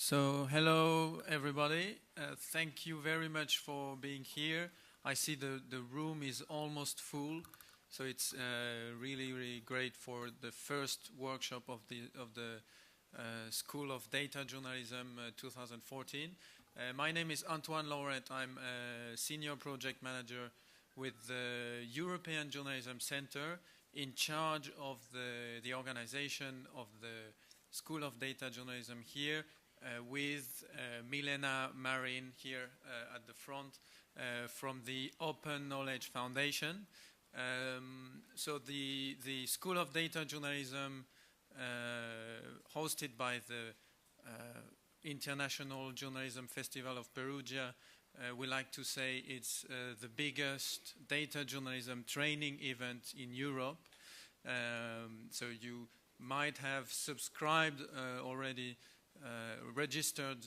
So, hello everybody. Thank you very much for being here. I see the room is almost full, so it's really great for the first workshop of the School of Data Journalism 2014. My name is Antoine Laurent. I'm a senior project manager with the European Journalism Center, in charge of the organization of the School of Data Journalism here, with Milena Marin here at the front from the Open Knowledge Foundation. So the School of Data Journalism, hosted by the International Journalism Festival of Perugia, we like to say it's the biggest data journalism training event in Europe. So you might have subscribed already, registered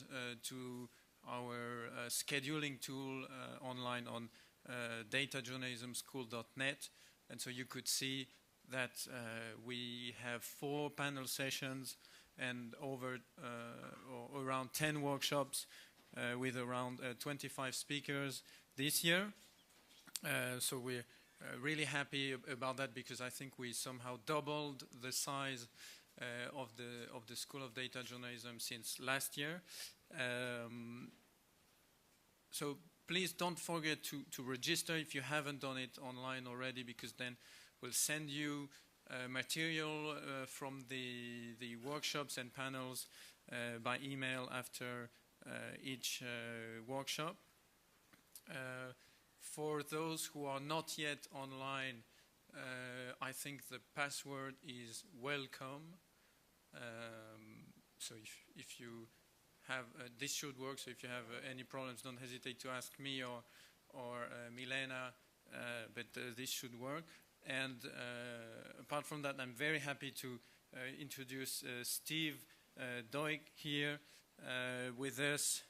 to our scheduling tool online on datajournalismschool.net, and so you could see that we have 4 panel sessions and over or around 10 workshops with around 25 speakers this year. So we're really happy about that, because I think we somehow doubled the size of the School of Data Journalism since last year. So please don't forget to register if you haven't done it online already, because then we'll send you material from the workshops and panels by email after each workshop. For those who are not yet online, I think the password is welcome. So if you have, this should work, so if you have any problems, don't hesitate to ask me or Milena, but this should work. And apart from that, I'm very happy to introduce Steve Doig here with us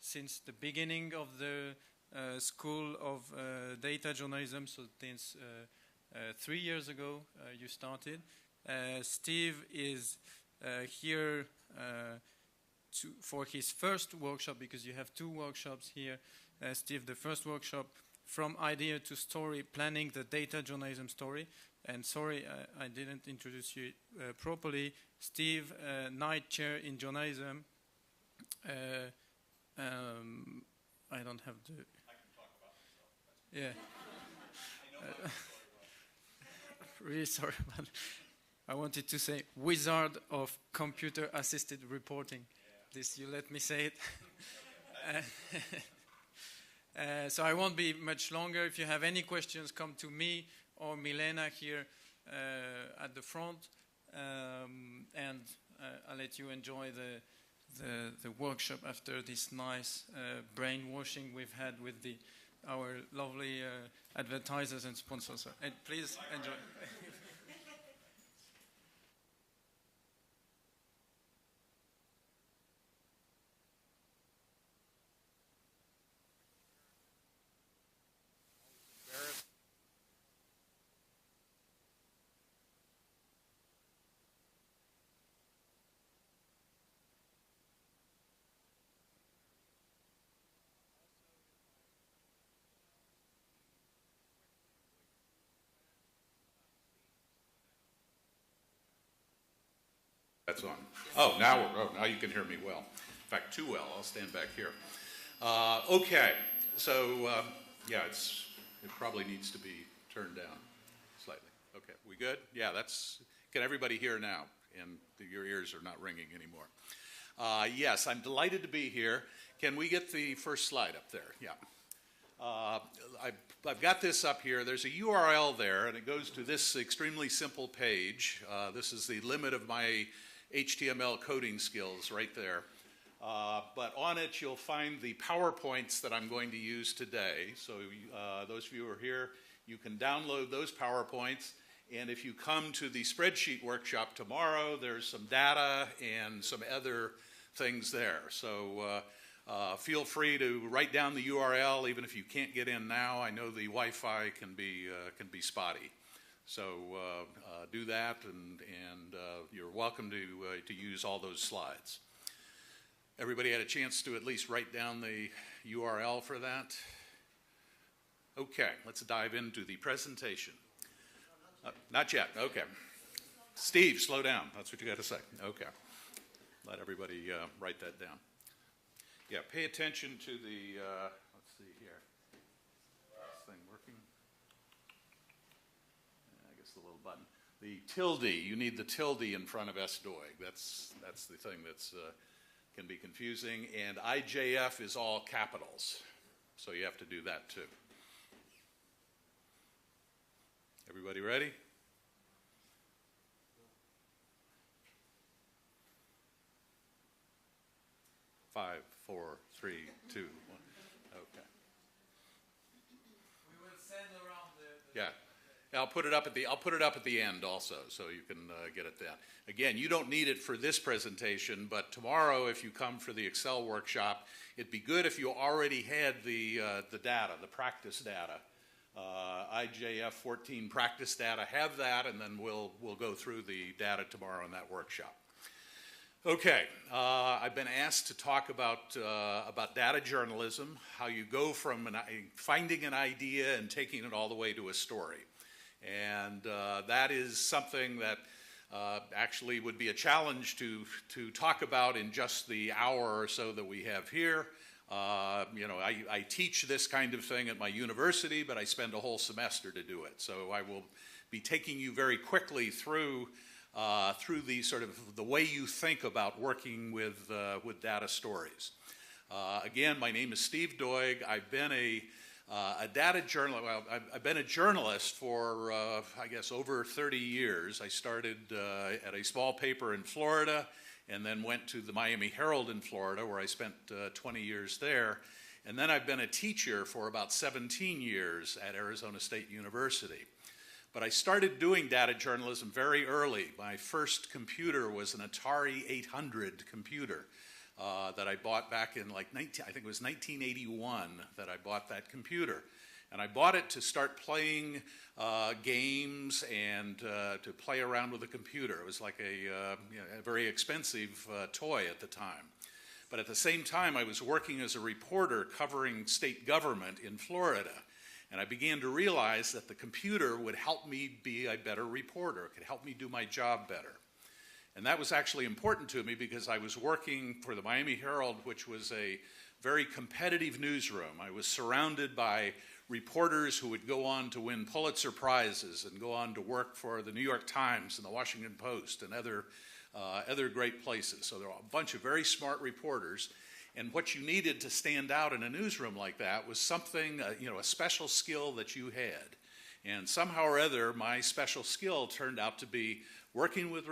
since the beginning of the School of Data Journalism, so since 3 years ago you started. Steve is here for his first workshop, because you have 2 workshops here. Steve, the first workshop, From Idea to Story, Planning the Data Journalism Story. And sorry, I didn't introduce you properly. Steve, Knight Chair in Journalism. I don't have the... I can talk about myself. Yeah. I know really sorry about it. I wanted to say Wizard of Computer-Assisted Reporting. Yeah. This, you let me say it. So I won't be much longer. If you have any questions, come to me or Milena here at the front, and I'll let you enjoy the workshop after this nice brainwashing we've had with our lovely advertisers and sponsors. And please enjoy. That's on. Oh, now you can hear me well. In fact, too well. I'll stand back here. Okay, so yeah, it probably needs to be turned down slightly. Okay, we good? Yeah, can everybody hear now? And your ears are not ringing anymore. Yes, I'm delighted to be here. Can we get the first slide up there? Yeah. I've got this up here. There's a URL there, and it goes to this extremely simple page. This is the limit of my HTML coding skills right there. But on it, you'll find the PowerPoints that I'm going to use today. So those of you who are here, you can download those PowerPoints. And if you come to the spreadsheet workshop tomorrow, there's some data and some other things there. So feel free to write down the URL, even if you can't get in now. I know the Wi-Fi can be spotty. So do that, and you're welcome to use all those slides. Everybody had a chance to at least write down the URL for that? Okay, let's dive into the presentation. Not yet, okay. Steve, slow down. That's what you got to say. Okay. Let everybody write that down. Yeah, pay attention to the, let's see here. Is this thing working? I guess the little button. The tilde, you need the tilde in front of SDOIG. That's the thing that's can be confusing. And IJF is all capitals. So you have to do that too. Everybody ready? Five, four, three, two, one. Okay. We will send around the Yeah. I'll put it up at the end also, so you can get it then. Again, you don't need it for this presentation, but tomorrow, if you come for the Excel workshop, it'd be good if you already had the data, the practice data, IJF 14 practice data. Have that, and then we'll go through the data tomorrow in that workshop. Okay, I've been asked to talk about data journalism, how you go from finding an idea and taking it all the way to a story. And that is something that actually would be a challenge to talk about in just the hour or so that we have here. You know, I teach this kind of thing at my university, but I spend a whole semester to do it. So I will be taking you very quickly through the sort of the way you think about working with data stories. Again, my name is Steve Doig. I've been a data journalist. Well, I've been a journalist for I guess over 30 years. I started at a small paper in Florida, and then went to the Miami Herald in Florida, where I spent 20 years there. And then I've been a teacher for about 17 years at Arizona State University. But I started doing data journalism very early. My first computer was an Atari 800 computer that I bought back in I think it was 1981 that I bought that computer. And I bought it to start playing games and to play around with the computer. It was like a very expensive toy at the time. But at the same time, I was working as a reporter covering state government in Florida. And I began to realize that the computer would help me be a better reporter. It could help me do my job better. And that was actually important to me because I was working for the Miami Herald, which was a very competitive newsroom. I was surrounded by reporters who would go on to win Pulitzer Prizes and go on to work for the New York Times and the Washington Post and other great places. So there were a bunch of very smart reporters. And what you needed to stand out in a newsroom like that was something, a special skill that you had. And somehow or other, my special skill turned out to be working with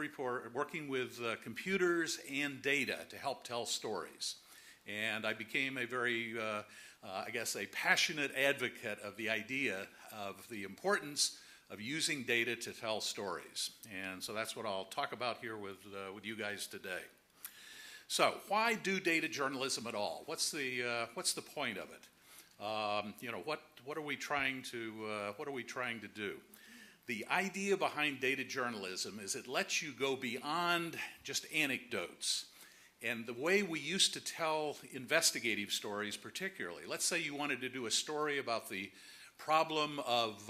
computers and data to help tell stories. And I became a very, a passionate advocate of the idea of the importance of using data to tell stories. And so that's what I'll talk about here with you guys today. So why do data journalism at all? What's the point of it? What are we trying to do? The idea behind data journalism is it lets you go beyond just anecdotes. And the way we used to tell investigative stories particularly, let's say you wanted to do a story about the problem of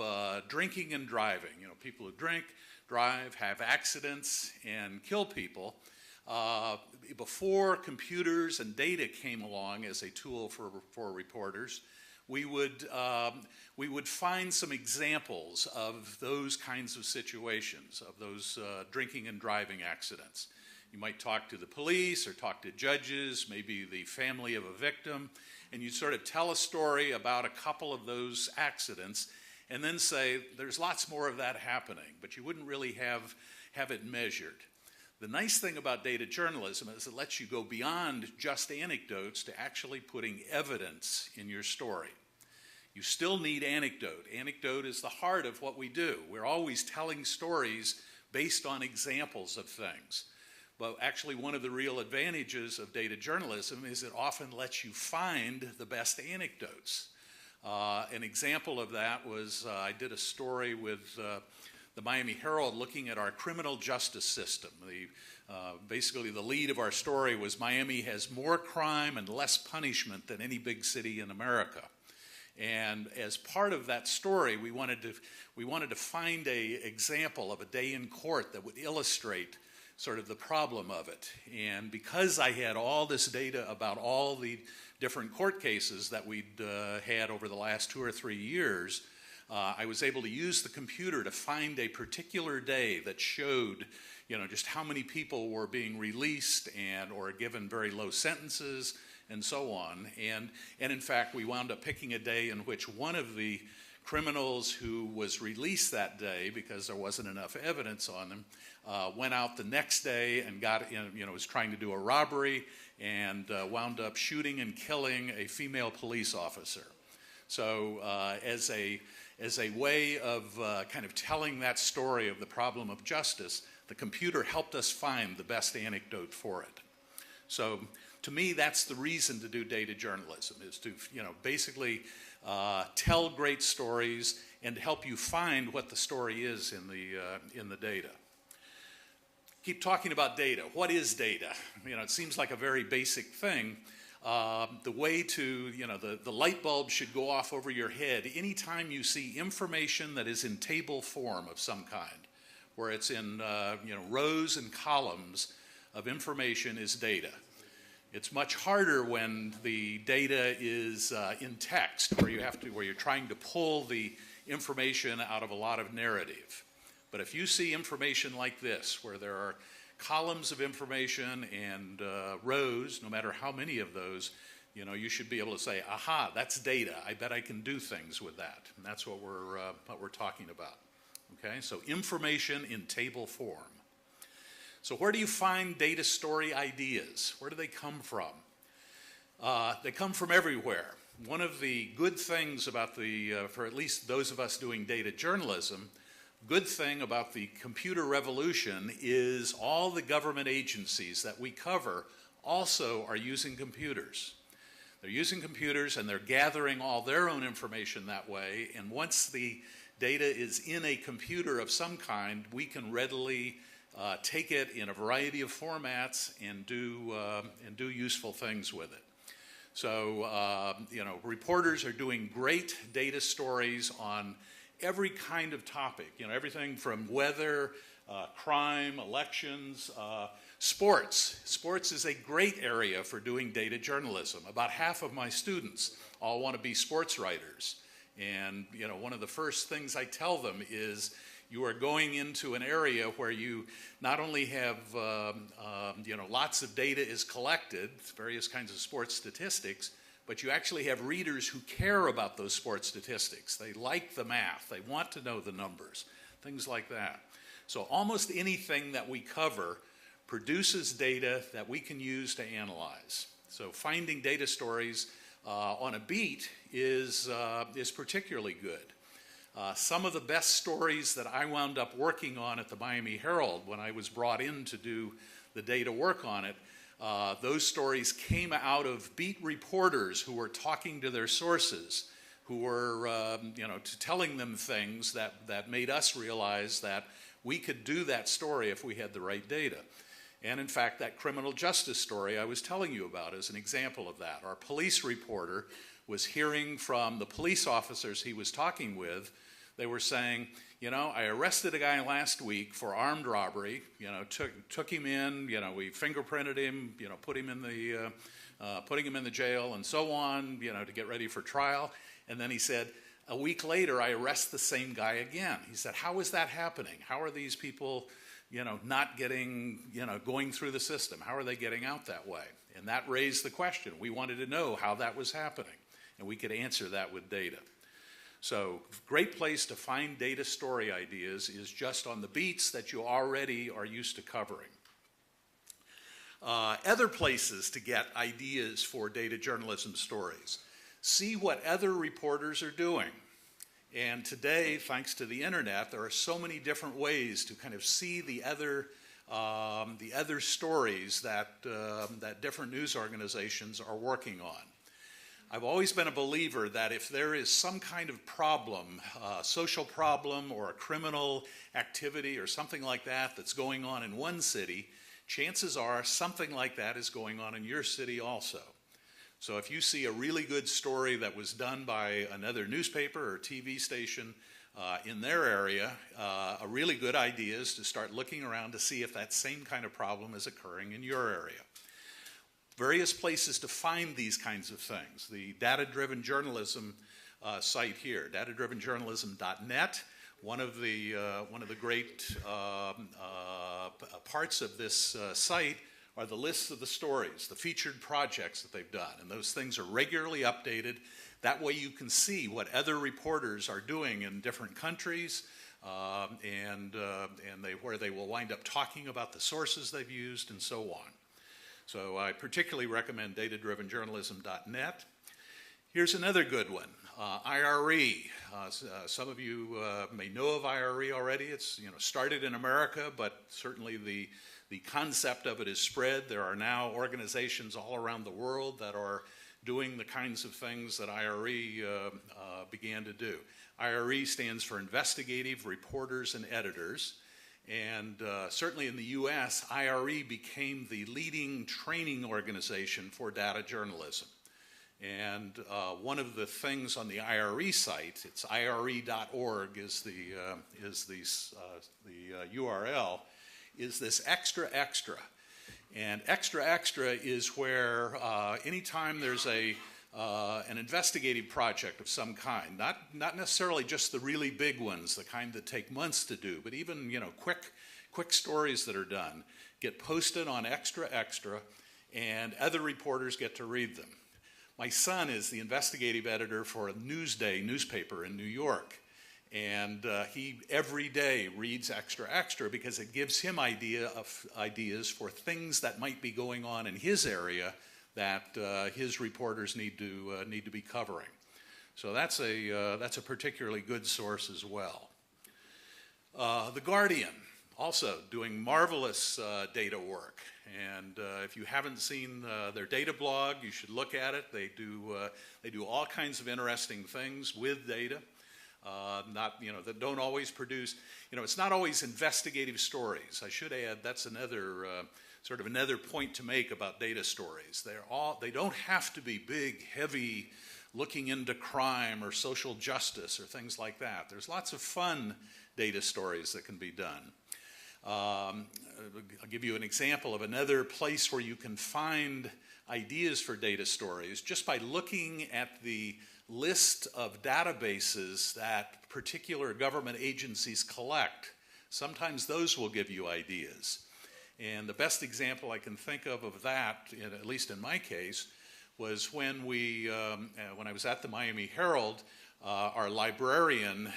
drinking and driving. People who drink, drive, have accidents, and kill people. Before computers and data came along as a tool for reporters, we would find some examples of those kinds of situations, of those drinking and driving accidents. You might talk to the police or talk to judges, maybe the family of a victim, and you'd sort of tell a story about a couple of those accidents and then say, there's lots more of that happening, but you wouldn't really have it measured. The nice thing about data journalism is it lets you go beyond just anecdotes to actually putting evidence in your story. You still need anecdote. Anecdote is the heart of what we do. We're always telling stories based on examples of things. But actually one of the real advantages of data journalism is it often lets you find the best anecdotes. An example of that was I did a story with the Miami Herald looking at our criminal justice system. Basically, the lead of our story was Miami has more crime and less punishment than any big city in America. And as part of that story, we wanted to find an example of a day in court that would illustrate sort of the problem of it. And because I had all this data about all the different court cases that we'd had over the last 2 or 3 years, I was able to use the computer to find a particular day that showed, just how many people were being released or given very low sentences and so on. And in fact, we wound up picking a day in which one of the criminals who was released that day because there wasn't enough evidence on them went out the next day and was trying to do a robbery and wound up shooting and killing a female police officer. So as a way of kind of telling that story of the problem of justice, the computer helped us find the best anecdote for it. So to me, that's the reason to do data journalism, is to basically tell great stories and help you find what the story is in the data. Keep talking about data. What is data? It seems like a very basic thing. The way to, the light bulb should go off over your head anytime you see information that is in table form of some kind, where it's in, rows and columns of information is data. It's much harder when the data is in text, where you're trying to pull the information out of a lot of narrative. But if you see information like this, where there are columns of information and rows, no matter how many of those, you should be able to say, aha, that's data. I bet I can do things with that. And that's what we're talking about. Okay, so information in table form. So where do you find data story ideas? Where do they come from? They come from everywhere. One of the good things about for at least those of us doing data journalism, good thing about the computer revolution is all the government agencies that we cover also are using computers. They're using computers and they're gathering all their own information that way, and once the data is in a computer of some kind, we can readily take it in a variety of formats and do useful things with it. So, reporters are doing great data stories on every kind of topic, everything from weather, crime, elections, sports. Sports is a great area for doing data journalism. About half of my students all want to be sports writers. And, one of the first things I tell them is you are going into an area where you not only have, lots of data is collected, various kinds of sports statistics, but you actually have readers who care about those sports statistics. They like the math. They want to know the numbers, things like that. So almost anything that we cover produces data that we can use to analyze. So finding data stories on a beat is particularly good. Some of the best stories that I wound up working on at the Miami Herald when I was brought in to do the data work on it, those stories came out of beat reporters who were talking to their sources, who were telling them things that made us realize that we could do that story if we had the right data. And in fact, that criminal justice story I was telling you about is an example of that. Our police reporter was hearing from the police officers he was talking with. They were saying, I arrested a guy last week for armed robbery, took him in, we fingerprinted him, putting him in the jail and so on, to get ready for trial. And then he said, a week later, I arrest the same guy again. He said, how is that happening? How are these people, not getting, going through the system? How are they getting out that way? And that raised the question. We wanted to know how that was happening, and we could answer that with data. So, great place to find data story ideas is just on the beats that you already are used to covering. Other places to get ideas for data journalism stories. See what other reporters are doing. And today, thanks to the internet, there are so many different ways to kind of see the other stories that different news organizations are working on. I've always been a believer that if there is some kind of problem, social problem or a criminal activity or something like that that's going on in one city, chances are something like that is going on in your city also. So if you see a really good story that was done by another newspaper or TV station in their area, a really good idea is to start looking around to see if that same kind of problem is occurring in your area. Various places to find these kinds of things. The data-driven journalism site here, datadrivenjournalism.net. One of the great parts of this site are the lists of the stories, the featured projects that they've done, and those things are regularly updated. That way you can see what other reporters are doing in different countries, where they will wind up talking about the sources they've used and so on. So I particularly recommend datadrivenjournalism.net. Here's another good one, IRE. Some of you may know of IRE already. It's started in America, but certainly the concept of it is spread. There are now organizations all around the world that are doing the kinds of things that IRE began to do. IRE stands for Investigative Reporters and Editors. And certainly in the US, IRE became the leading training organization for data journalism. And one of the things on the IRE site, it's ire.org is the URL, is this extra extra. And extra extra is where anytime there's an investigative project of some kind, not necessarily just the really big ones, the kind that take months to do, but even quick stories that are done get posted on Extra Extra, and other reporters get to read them. My son is the investigative editor for a Newsday newspaper in New York, and he every day reads Extra Extra because it gives him ideas for things that might be going on in his area that his reporters need to be covering. So that's a particularly good source as well. The Guardian, also doing marvelous data work. And if you haven't seen their data blog, you should look at it. They do all kinds of interesting things with data. That don't always produce, it's not always investigative stories. I should add, that's another sort of another point to make about data stories. They don't have to be big, heavy, looking into crime or social justice or things like that. There's lots of fun data stories that can be done. I'll give you an example of another place where you can find ideas for data stories just by looking at the list of databases that particular government agencies collect. Sometimes those will give you ideas. And the best example I can think of that, at least in my case, was when I was at the Miami Herald, our librarian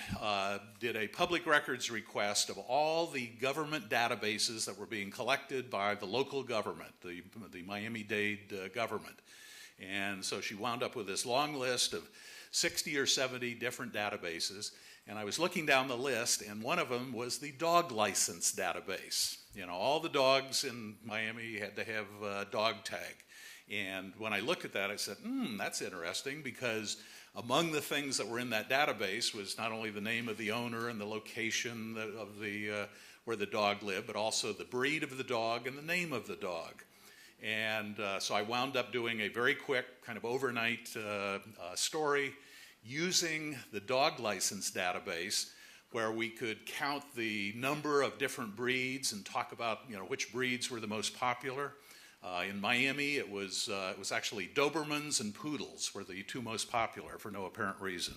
did a public records request of all the government databases that were being collected by the local government, the Miami-Dade government. And so she wound up with this long list of 60 or 70 different databases. And I was looking down the list, and one of them was the dog license database. All the dogs in Miami had to have a dog tag. And when I looked at that, I said, that's interesting, because among the things that were in that database was not only the name of the owner and the location of where the dog lived, but also the breed of the dog and the name of the dog. And so I wound up doing a very quick kind of overnight story using the dog license database, where we could count the number of different breeds and talk about which breeds were the most popular. In Miami, it was actually Dobermans and Poodles were the two most popular for no apparent reason.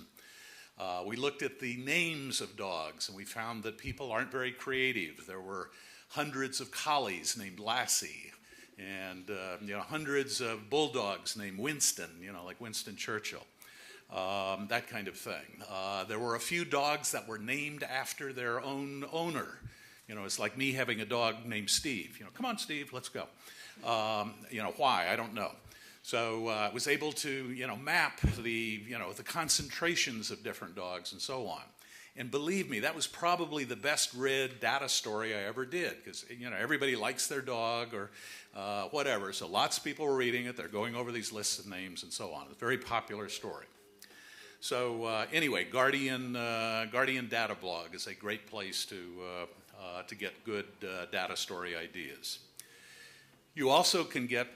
We looked at the names of dogs, and we found that people aren't very creative. There were hundreds of collies named Lassie, and hundreds of bulldogs named Winston, like Winston Churchill. That kind of thing. There were a few dogs that were named after their own owner. It's like me having a dog named Steve. Come on, Steve, let's go. Why? I don't know. So I was able to, map the concentrations of different dogs and so on. And believe me, that was probably the best read data story I ever did, because everybody likes their dog or whatever. So lots of people were reading it. They're going over these lists of names and so on. It's a very popular story. So anyway, Guardian Data Blog is a great place to get good data story ideas. You also can get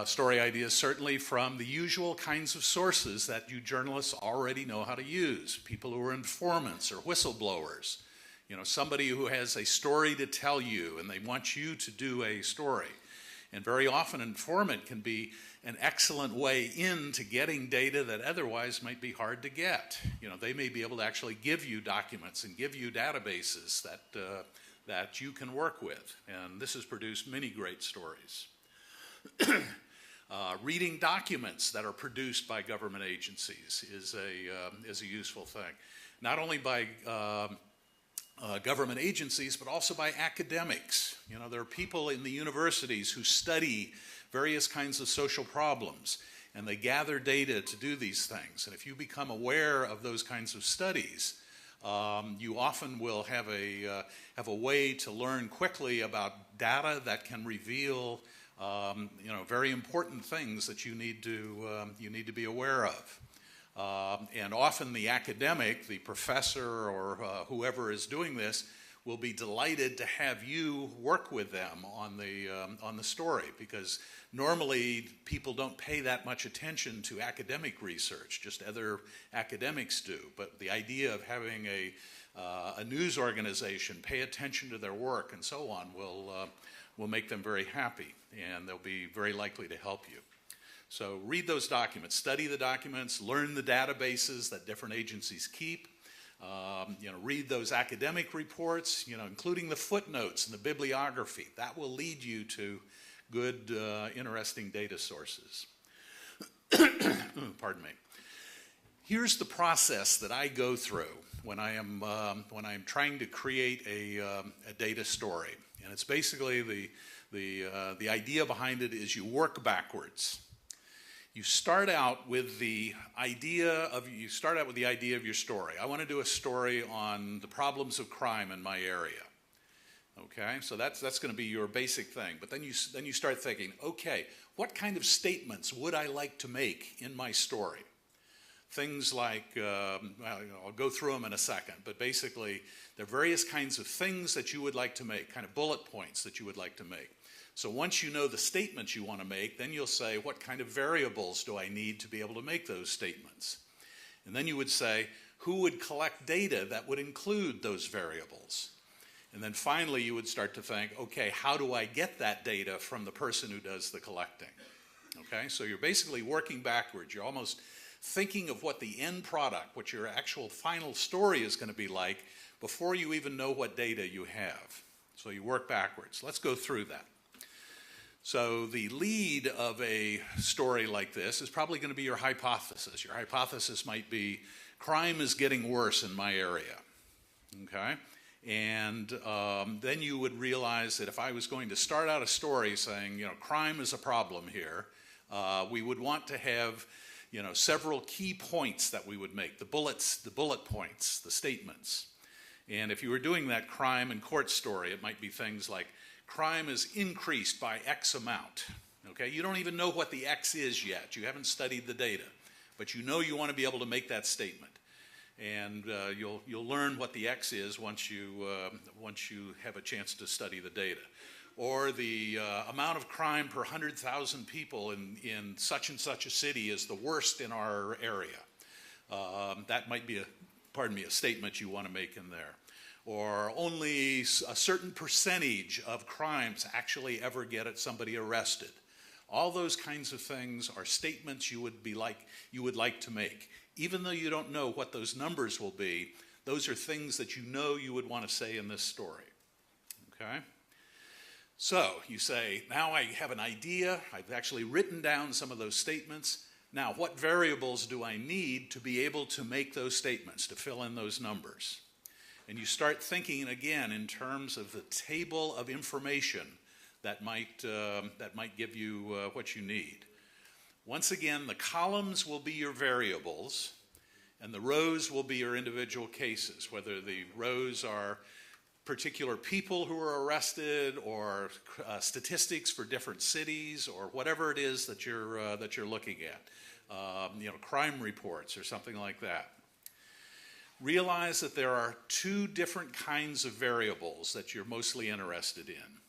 story ideas certainly from the usual kinds of sources that you journalists already know how to use. People who are informants or whistleblowers. Somebody who has a story to tell you and they want you to do a story. And very often an informant can be an excellent way into getting data that otherwise might be hard to get. They may be able to actually give you documents and give you databases that you can work with. And this has produced many great stories. Reading documents that are produced by government agencies is a useful thing. Not only by government agencies, but also by academics. There are people in the universities who study various kinds of social problems, and they gather data to do these things. And if you become aware of those kinds of studies, you often will have a way to learn quickly about data that can reveal very important things that you need to be aware of. And often the academic, the professor, or whoever is doing this, will be delighted to have you work with them on the story, because normally people don't pay that much attention to academic research, just other academics do. But the idea of having a news organization pay attention to their work and so on will make them very happy, and they'll be very likely to help you. So read those documents, study the documents, learn the databases that different agencies keep. Read those academic reports, including the footnotes and the bibliography. That will lead you to good, interesting data sources. Pardon me. Here's the process that I go through when I am trying to create a data story, and it's basically the idea behind it is you work backwards. You start out with the idea of your story. I want to do a story on the problems of crime in my area. Okay, so that's going to be your basic thing. But then you start thinking, okay, what kind of statements would I like to make in my story? Things like, I'll go through them in a second, but basically there are various kinds of things that you would like to make, kind of bullet points that you would like to make. So once you know the statements you want to make, then you'll say, what kind of variables do I need to be able to make those statements? And then you would say, who would collect data that would include those variables? And then finally you would start to think, okay, how do I get that data from the person who does the collecting? Okay, so you're basically working backwards. You're almost thinking of what the end product, what your actual final story is going to be like before you even know what data you have. So you work backwards. Let's go through that. So the lead of a story like this is probably going to be your hypothesis. Your hypothesis might be, crime is getting worse in my area, okay? And then you would realize that if I was going to start out a story saying, crime is a problem here, we would want to have, several key points that we would make, the bullet points, the statements. And if you were doing that crime and court story, it might be things like, crime is increased by X amount. Okay, you don't even know what the X is yet. You haven't studied the data, but you know you want to be able to make that statement, and you'll learn what the X is once you have a chance to study the data. Or the amount of crime per 100,000 people in such and such a city is the worst in our area. That might be a statement you want to make in there. Or only a certain percentage of crimes actually ever get somebody arrested. All those kinds of things are statements you would like to make. Even though you don't know what those numbers will be, those are things that you would want to say in this story. Okay? So you say, now I have an idea. I've actually written down some of those statements. Now, what variables do I need to be able to make those statements, to fill in those numbers? And you start thinking again in terms of the table of information that might give you what you need. Once again, the columns will be your variables, And the rows will be your individual cases, whether the rows are particular people who are arrested or statistics for different cities or whatever it is that you're looking at, crime reports or something like that. Realize that there are two different kinds of variables that you're mostly interested in.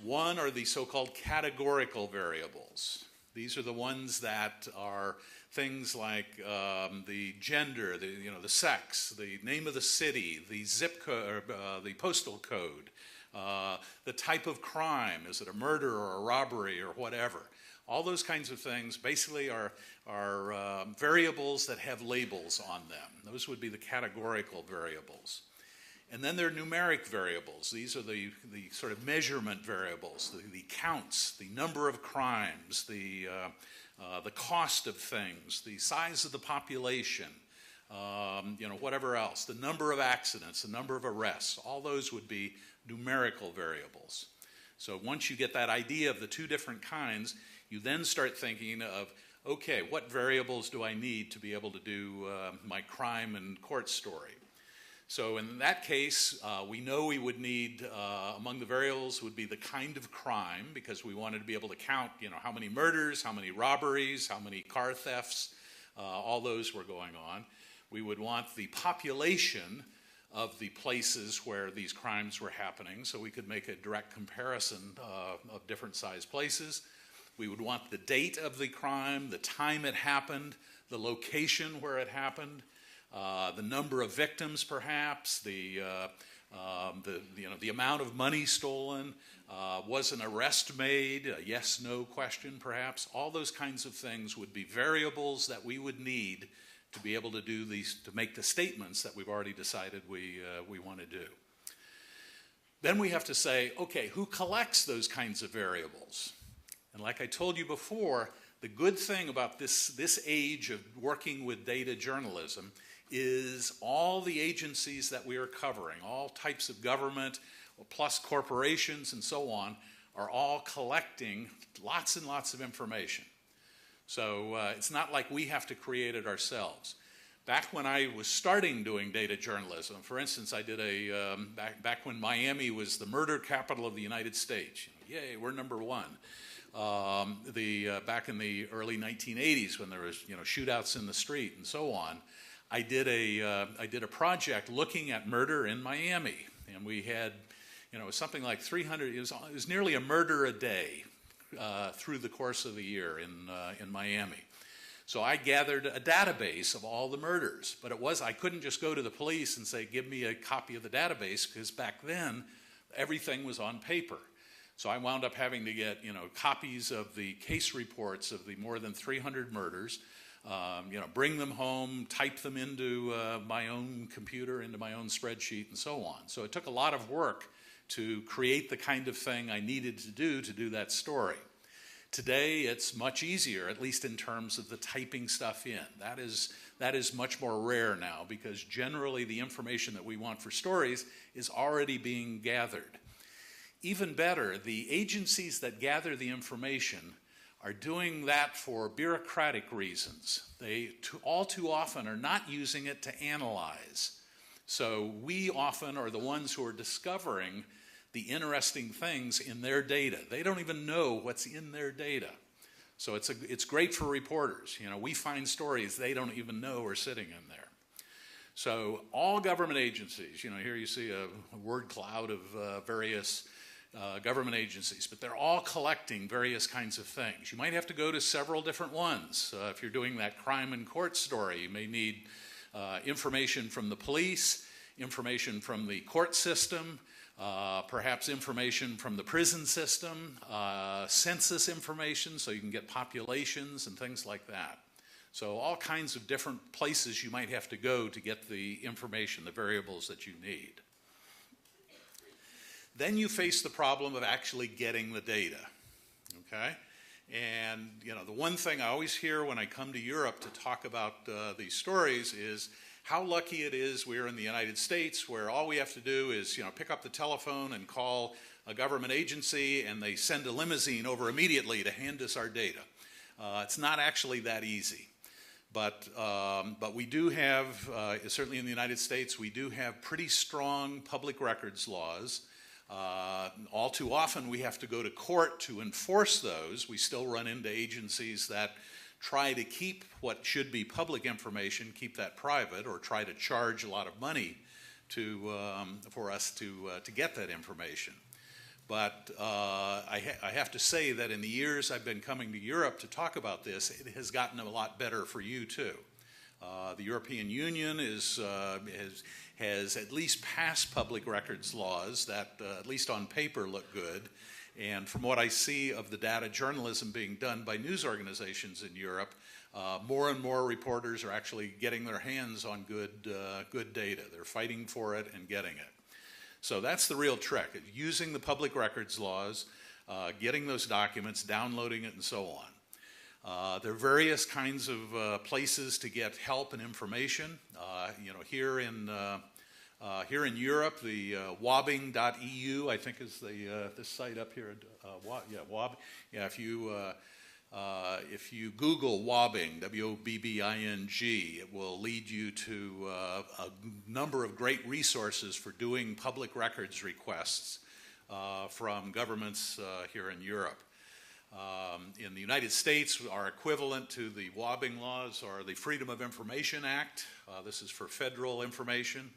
One are the so-called categorical variables. These are the ones that are things like the gender, the sex, the name of the city, the zip code, the postal code, the type of crime. Is it a murder or a robbery or whatever? All those kinds of things basically are variables that have labels on them. Those would be the categorical variables. And then there are numeric variables. These are the sort of measurement variables, the counts, the number of crimes, the cost of things, the size of the population, whatever else, the number of accidents, the number of arrests. All those would be numerical variables. So once you get that idea of the two different kinds, you then start thinking of, okay, what variables do I need to be able to do my crime and court story? So in that case, we know we would need, among the variables would be the kind of crime, because we wanted to be able to count, how many murders, how many robberies, how many car thefts, all those were going on. We would want the population of the places where these crimes were happening, so we could make a direct comparison of different sized places. We would want the date of the crime, the time it happened, the location where it happened, the number of victims, perhaps, the amount of money stolen, was an arrest made, a yes/no question, perhaps. All those kinds of things would be variables that we would need to be able to do these, to make the statements that we've already decided we want to do. Then we have to say, okay, who collects those kinds of variables? And like I told you before, the good thing about this age of working with data journalism is all the agencies that we are covering, all types of government, plus corporations and so on, are all collecting lots and lots of information. So it's not like we have to create it ourselves. Back when I was starting doing data journalism, for instance, I did back when Miami was the murder capital of the United States. Yay, we're #1. Back in the early 1980s, when there was shootouts in the street and so on, I did a project looking at murder in Miami, and we had something like 300. It was nearly a murder a day through the course of the year in Miami. So I gathered a database of all the murders, but I couldn't just go to the police and say, give me a copy of the database, because back then everything was on paper. So I wound up having to get copies of the case reports of the more than 300 murders, bring them home, type them into my own computer, into my own spreadsheet, and so on. So it took a lot of work to create the kind of thing I needed to do that story. Today, it's much easier, at least in terms of the typing stuff in. That is much more rare now, because generally the information that we want for stories is already being gathered. Even better, the agencies that gather the information are doing that for bureaucratic reasons. They all too often are not using it to analyze. So we often are the ones who are discovering the interesting things in their data. They don't even know what's in their data. So it's great for reporters. We find stories they don't even know are sitting in there. So all government agencies, here you see a word cloud of various government agencies, but they're all collecting various kinds of things. You might have to go to several different ones. If you're doing that crime and court story, you may need information from the police, information from the court system, perhaps information from the prison system, census information, so you can get populations and things like that. So all kinds of different places you might have to go to get the information, the variables that you need. Then you face the problem of actually getting the data, okay? And the one thing I always hear when I come to Europe to talk about these stories is how lucky it is we're in the United States, where all we have to do is pick up the telephone and call a government agency, and they send a limousine over immediately to hand us our data. It's not actually that easy. But we do have, certainly in the United States, we do have pretty strong public records laws. All too often we have to go to court to enforce those. We still run into agencies that try to keep what should be public information, keep that private, or try to charge a lot of money for us to get that information. But I have to say that in the years I've been coming to Europe to talk about this, it has gotten a lot better for you too. The European Union has at least passed public records laws that, at least on paper, look good. And from what I see of the data journalism being done by news organizations in Europe, more and more reporters are actually getting their hands on good data. They're fighting for it and getting it. So that's the real trick, using the public records laws, getting those documents, downloading it, and so on. There are various kinds of places to get help and information. Here in Europe, the wobbing.eu, I think is this site up here. Wobbing. Yeah, if you Google Wobbing, W-O-B-B-I-N-G, it will lead you to a number of great resources for doing public records requests from governments here in Europe. In the United States, our equivalent to the Wobbing laws are the Freedom of Information Act. This is for federal information.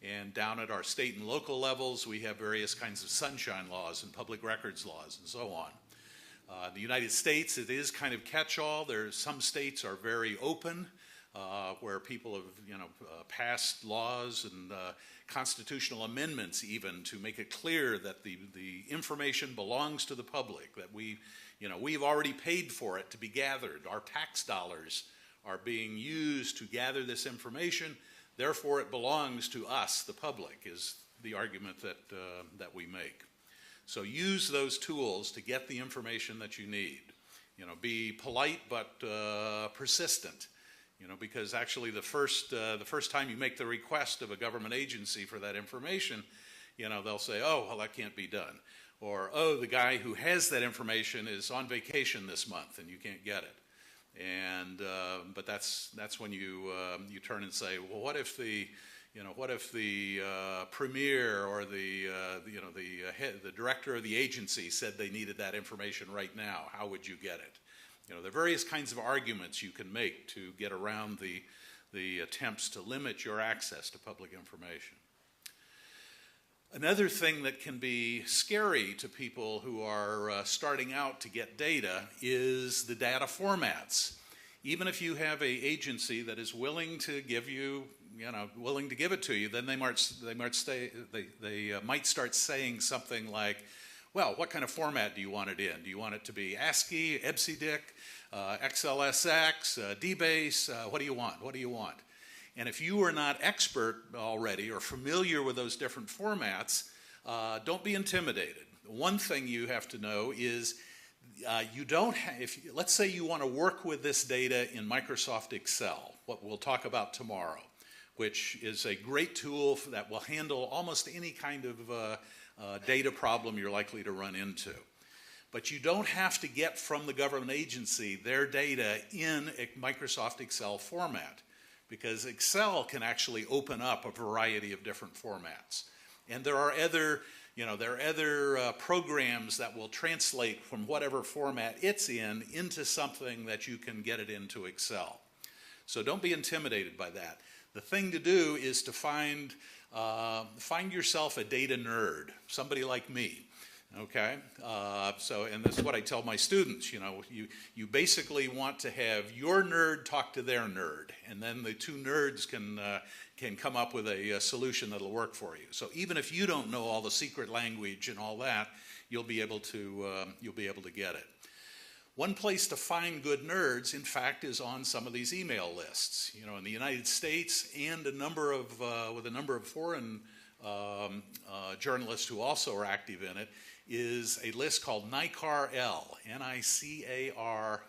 And down at our state and local levels, we have various kinds of sunshine laws and public records laws and so on. The United States, it is kind of catch-all. Some states are very open, where people have passed laws and constitutional amendments even to make it clear that the information belongs to the public, that we've already paid for it to be gathered. Our tax dollars are being used to gather this information, therefore it belongs to us, the public, is the argument that we make. So use those tools to get the information that you need. Be polite but persistent. Because actually the first time you make the request of a government agency for that information, they'll say, oh, well, that can't be done. Or, oh, the guy who has that information is on vacation this month and you can't get it. And but that's when you turn and say, well, what if the premier or the director of the agency said they needed that information right now? How would you get it? There are various kinds of arguments you can make to get around the attempts to limit your access to public information. Another thing that can be scary to people who are starting out to get data is the data formats. Even if you have an agency that is willing to give you, willing to give it to you, then they might start saying something like, well, what kind of format do you want it in? Do you want it to be ASCII, EBCDIC, XLSX, DBase? What do you want? What do you want? And if you are not expert already or familiar with those different formats, don't be intimidated. One thing you have to know is let's say you want to work with this data in Microsoft Excel, what we'll talk about tomorrow, which is a great tool that will handle almost any kind of data problem you're likely to run into. But you don't have to get from the government agency their data in a Microsoft Excel format, because Excel can actually open up a variety of different formats. And there are other programs that will translate from whatever format it's in into something that you can get it into Excel. So don't be intimidated by that. The thing to do is to find yourself a data nerd, somebody like me. Okay, and this is what I tell my students. You basically want to have your nerd talk to their nerd, and then the two nerds can come up with a solution that'll work for you. So even if you don't know all the secret language and all that, you'll be able to get it. One place to find good nerds, in fact, is on some of these email lists. In the United States and with a number of foreign journalists who also are active in it, is a list called NICAR-L, N-I-C-A-R-L,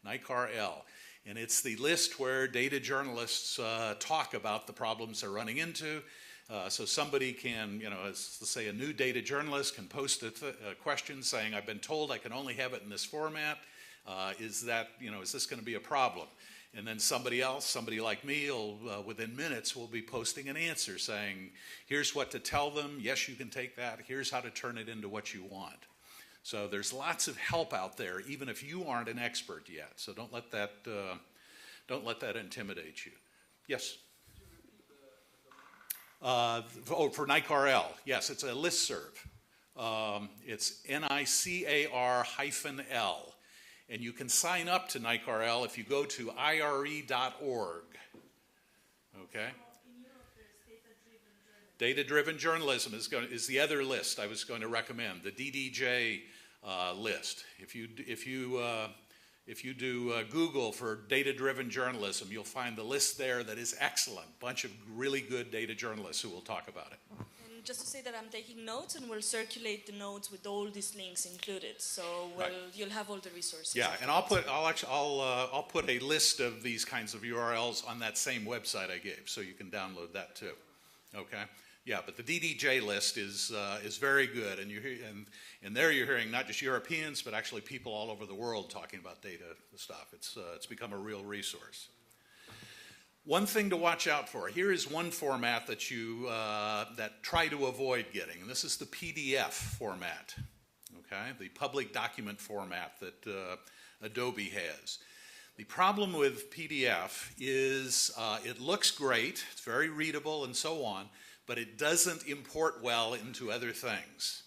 NICAR-L. And it's the list where data journalists talk about the problems they're running into. So somebody can, let's say a new data journalist can post a question saying, I've been told I can only have it in this format. Is this going to be a problem? And then somebody else, somebody like me, within minutes will be posting an answer saying, here's what to tell them, yes, you can take that, here's how to turn it into what you want. So there's lots of help out there, even if you aren't an expert yet. So don't let that intimidate you. Yes? For NICARL, yes, it's a listserv. It's NICAR-L. And you can sign up to NICARL if you go to ire.org. Okay? Data-driven journalism is the other list I was going to recommend, the DDJ list. If you do Google for data-driven journalism, you'll find the list there that is excellent. Bunch of really good data journalists who will talk about it. And just to say that I'm taking notes, and we'll circulate the notes with all these links included. So you'll have all the resources. Yeah, and I'll put a list of these kinds of URLs on that same website I gave, so you can download that too. Okay. Yeah, but the DDJ list is very good, and there you're hearing not just Europeans, but actually people all over the world talking about data stuff. It's become a real resource. One thing to watch out for. Here is one format that that try to avoid getting, and this is the PDF format. Okay, the public document format that Adobe has. The problem with PDF is it looks great, it's very readable, and so on. But it doesn't import well into other things.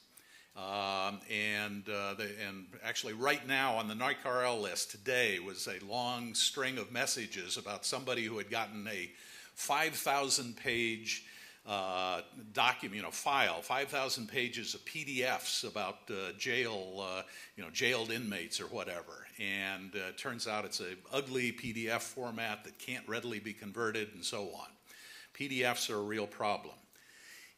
And actually right now on the NICARL list today was a long string of messages about somebody who had gotten a 5,000-page document, file, 5,000 pages of PDFs about jailed inmates or whatever. And it turns out it's an ugly PDF format that can't readily be converted and so on. PDFs are a real problem.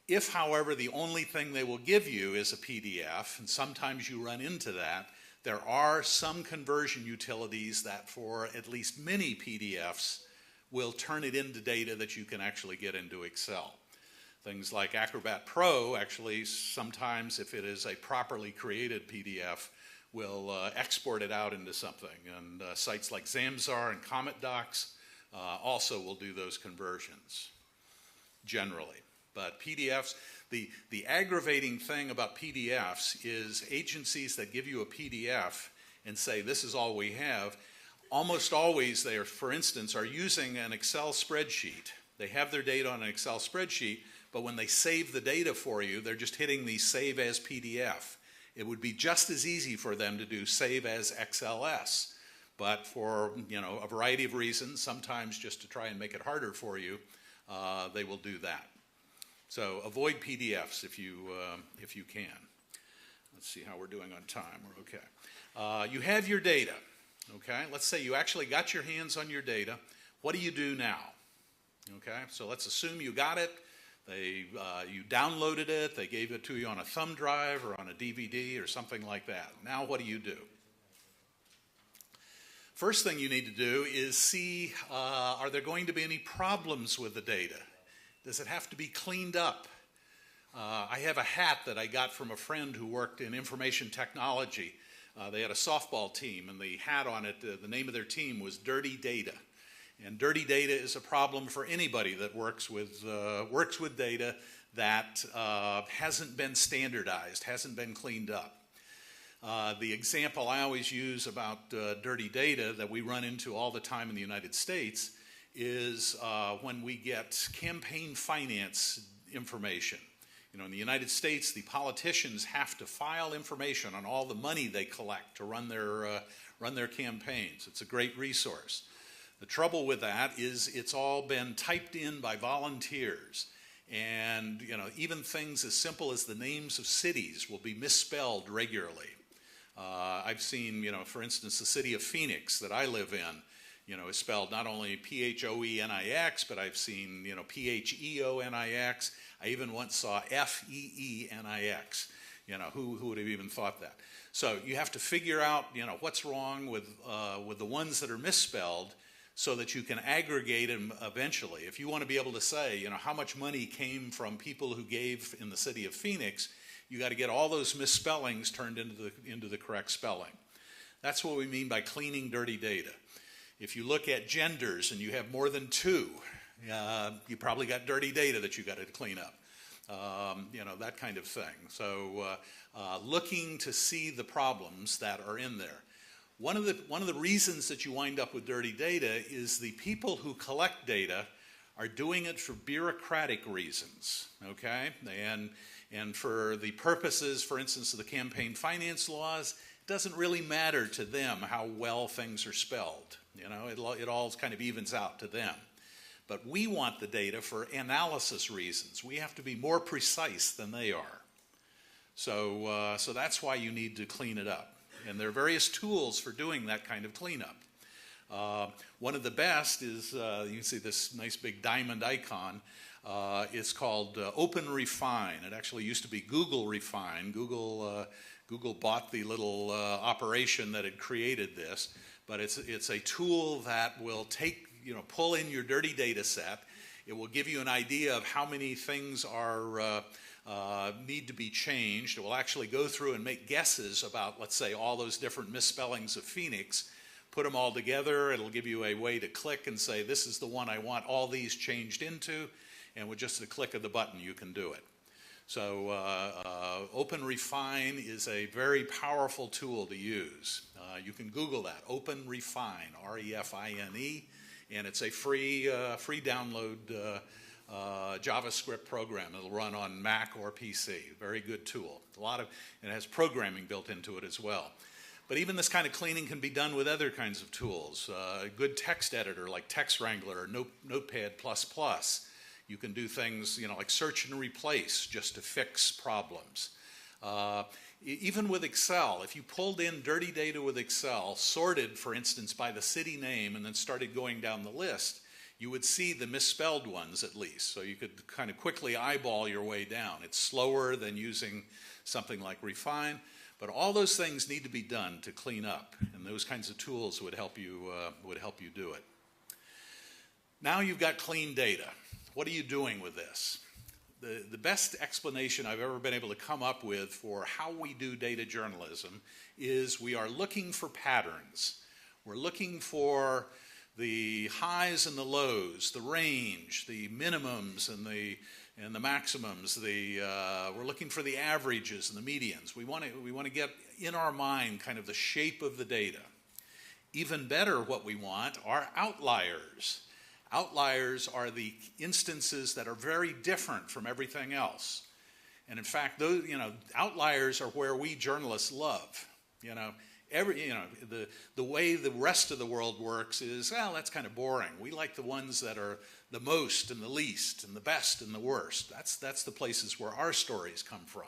If, however, the only thing they will give you is a PDF, and sometimes you run into that, there are some conversion utilities that for at least many PDFs will turn it into data that you can actually get into Excel. Things like Acrobat Pro actually sometimes, if it is a properly created PDF, will export it out into something. And sites like Zamzar and Comet Docs also will do those conversions, generally. But PDFs, the aggravating thing about PDFs is agencies that give you a PDF and say this is all we have, almost always they are, for instance, are using an Excel spreadsheet. They have their data on an Excel spreadsheet, but when they save the data for you, they're just hitting the save as PDF. It would be just as easy for them to do save as XLS. But for a variety of reasons, sometimes just to try and make it harder for you, they will do that. So avoid PDFs if you can. Let's see how we're doing on time. We're okay. You have your data. Okay. Let's say you actually got your hands on your data. What do you do now? Okay. So let's assume you got it. You downloaded it. They gave it to you on a thumb drive or on a DVD or something like that. Now what do you do? First thing you need to do is see, are there going to be any problems with the data? Does it have to be cleaned up? I have a hat that I got from a friend who worked in information technology. They had a softball team, and the hat on it, the name of their team was Dirty Data. And dirty data is a problem for anybody that works with data that hasn't been standardized, hasn't been cleaned up. The example I always use about dirty data that we run into all the time in the United States is when we get campaign finance information. In the United States, the politicians have to file information on all the money they collect to run their campaigns. It's a great resource. The trouble with that is it's all been typed in by volunteers. And even things as simple as the names of cities will be misspelled regularly. I've seen, for instance, the city of Phoenix that I live in, is spelled not only P-H-O-E-N-I-X, but I've seen, P-H-E-O-N-I-X. I even once saw F-E-E-N-I-X. Who would have even thought that? So you have to figure out, what's wrong with the ones that are misspelled so that you can aggregate them eventually. If you want to be able to say, how much money came from people who gave in the city of Phoenix, you got to get all those misspellings turned into the correct spelling. That's what we mean by cleaning dirty data. If you look at genders and you have more than 2, you probably got dirty data that you got to clean up. That kind of thing. So looking to see the problems that are in there. One of the reasons that you wind up with dirty data is the people who collect data are doing it for bureaucratic reasons, okay? And for the purposes, for instance, of the campaign finance laws, it doesn't really matter to them how well things are spelled. It all kind of evens out to them. But we want the data for analysis reasons. We have to be more precise than they are. So that's why you need to clean it up. And there are various tools for doing that kind of cleanup. One of the best is, you can see this nice big diamond icon. It's called OpenRefine. It actually used to be Google Refine. Google bought the little operation that had created this. But it's a tool that will pull in your dirty data set. It will give you an idea of how many things need to be changed. It will actually go through and make guesses about, let's say, all those different misspellings of Phoenix, put them all together. It'll give you a way to click and say, this is the one I want all these changed into, and with just the click of the button, you can do it. So OpenRefine is a very powerful tool to use. You can Google that, OpenRefine, R-E-F-I-N-E, and it's a free download JavaScript program. It'll run on Mac or PC. Very good tool. It has programming built into it as well. But even this kind of cleaning can be done with other kinds of tools. A good text editor like Text Wrangler or Notepad++. You can do things like search and replace just to fix problems. Even with Excel, if you pulled in dirty data with Excel, sorted, for instance, by the city name and then started going down the list, you would see the misspelled ones at least. So you could kind of quickly eyeball your way down. It's slower than using something like Refine, but all those things need to be done to clean up, and those kinds of tools would help you do it. Now you've got clean data. What are you doing with this? The best explanation I've ever been able to come up with for how we do data journalism is we are looking for patterns. We're looking for the highs and the lows, the range, the minimums and the maximums. We're looking for the averages and the medians. We want to get in our mind kind of the shape of the data. Even better, what we want are outliers. Outliers are the instances that are very different from everything else. And in fact, those, outliers are where we journalists love. The way the rest of the world works is, well, that's kind of boring. We like the ones that are the most and the least and the best and the worst. That's the places where our stories come from.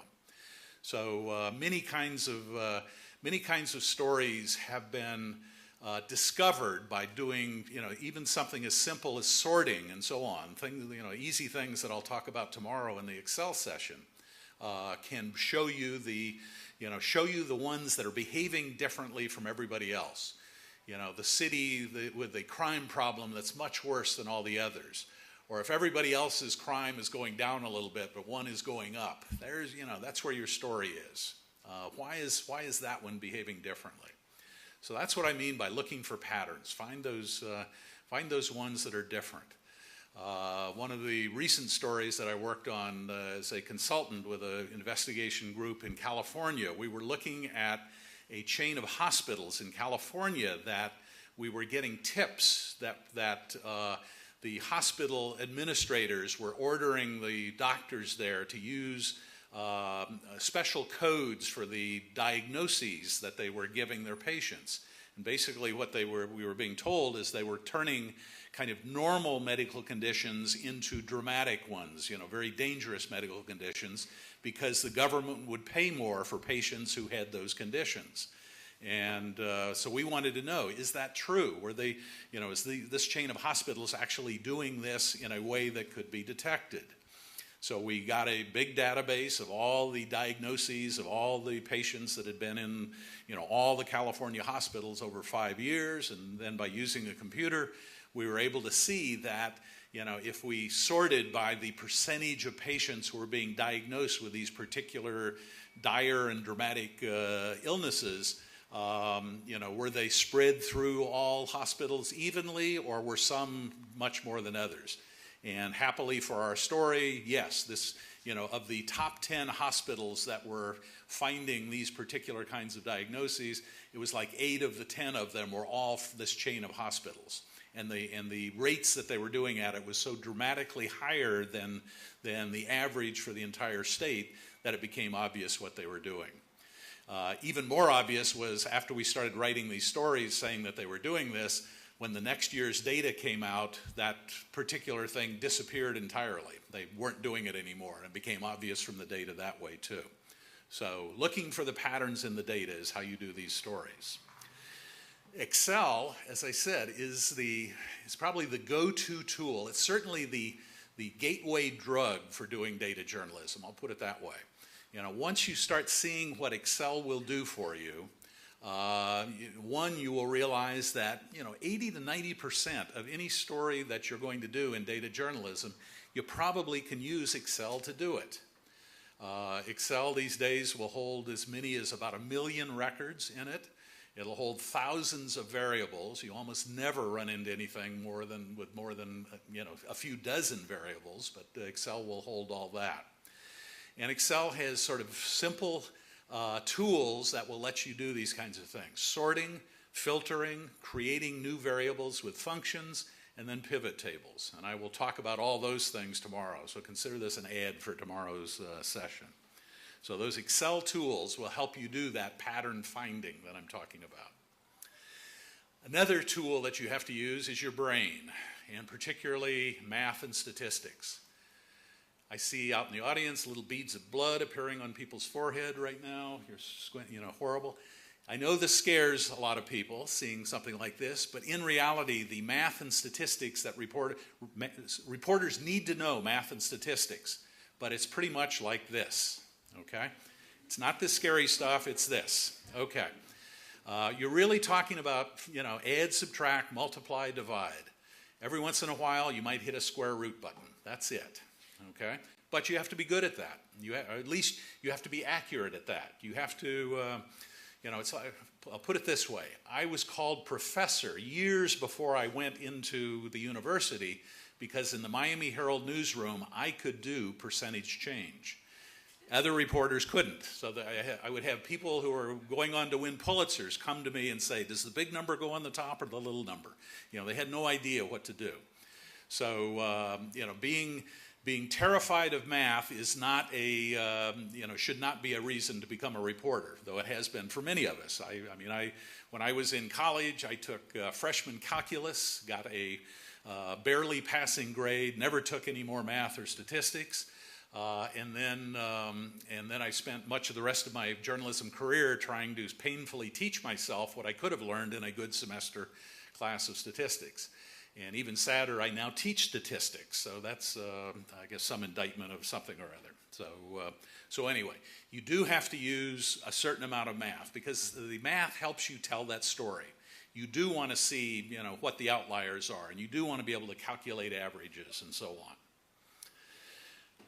So many kinds of stories have been discovered by doing, even something as simple as sorting and so on. Easy things that I'll talk about tomorrow in the Excel session can show you the ones that are behaving differently from everybody else. The city with the crime problem that's much worse than all the others. Or if everybody else's crime is going down a little bit, but one is going up. That's where your story is. Why is that one behaving differently? So that's what I mean by looking for patterns. Find those ones that are different. One of the recent stories that I worked on as a consultant with an investigation group in California, we were looking at a chain of hospitals in California that we were getting tips that the hospital administrators were ordering the doctors there to use special codes for the diagnoses that they were giving their patients. And basically what we were being told is they were turning kind of normal medical conditions into dramatic ones, very dangerous medical conditions, because the government would pay more for patients who had those conditions. And so we wanted to know, is that true? Were they, is this chain of hospitals actually doing this in a way that could be detected? So we got a big database of all the diagnoses of all the patients that had been in, all the California hospitals over 5 years, and then by using a computer, we were able to see that, if we sorted by the percentage of patients who were being diagnosed with these particular dire and dramatic illnesses, Were they spread through all hospitals evenly, or were some much more than others? And happily for our story, yes, of the top 10 hospitals that were finding these particular kinds of diagnoses, it was like 8 of the 10 of them were all this chain of hospitals. And the rates that they were doing at it was so dramatically higher than the average for the entire state that it became obvious what they were doing. Even more obvious was after we started writing these stories saying that they were doing this, when the next year's data came out, that particular thing disappeared entirely. They weren't doing it anymore, and it became obvious from the data that way too. So looking for the patterns in the data is how you do these stories. Excel, as I said, is probably the go-to tool. It's certainly the gateway drug for doing data journalism. I'll put it that way. Once you start seeing what Excel will do for you, you will realize that 80 to 90% of any story that you're going to do in data journalism, you probably can use Excel to do it. Excel these days will hold as many as about 1 million records in it. It'll hold thousands of variables. You almost never run into anything with more than a few dozen variables, but Excel will hold all that. And Excel has sort of simple tools that will let you do these kinds of things: sorting, filtering, creating new variables with functions, and then pivot tables. And I will talk about all those things tomorrow, so consider this an ad for tomorrow's session. So those Excel tools will help you do that pattern finding that I'm talking about. Another tool that you have to use is your brain, and particularly math and statistics. I see out in the audience little beads of blood appearing on people's forehead right now. You're squinting, horrible. I know this scares a lot of people, seeing something like this, but in reality, the math and statistics that reporters need to know, math and statistics, but it's pretty much like this, okay? It's not this scary stuff, it's this, okay. You're really talking about, add, subtract, multiply, divide. Every once in a while, you might hit a square root button. That's it. Okay, but you have to be good at that. Or at least you have to be accurate at that. You have to, I'll put it this way. I was called professor years before I went into the university because in the Miami Herald newsroom, I could do percentage change. Other reporters couldn't. So I would have people who were going on to win Pulitzers come to me and say, does the big number go on the top or the little number? They had no idea what to do. So, being terrified of math is not should not be a reason to become a reporter, though it has been for many of us. When I was in college, I took freshman calculus, got a barely passing grade, never took any more math or statistics, and then I spent much of the rest of my journalism career trying to painfully teach myself what I could have learned in a good semester class of statistics. And even sadder, I now teach statistics, so that's, I guess, some indictment of something or other. So anyway, you do have to use a certain amount of math because the math helps you tell that story. You do want to see, what the outliers are, and you do want to be able to calculate averages and so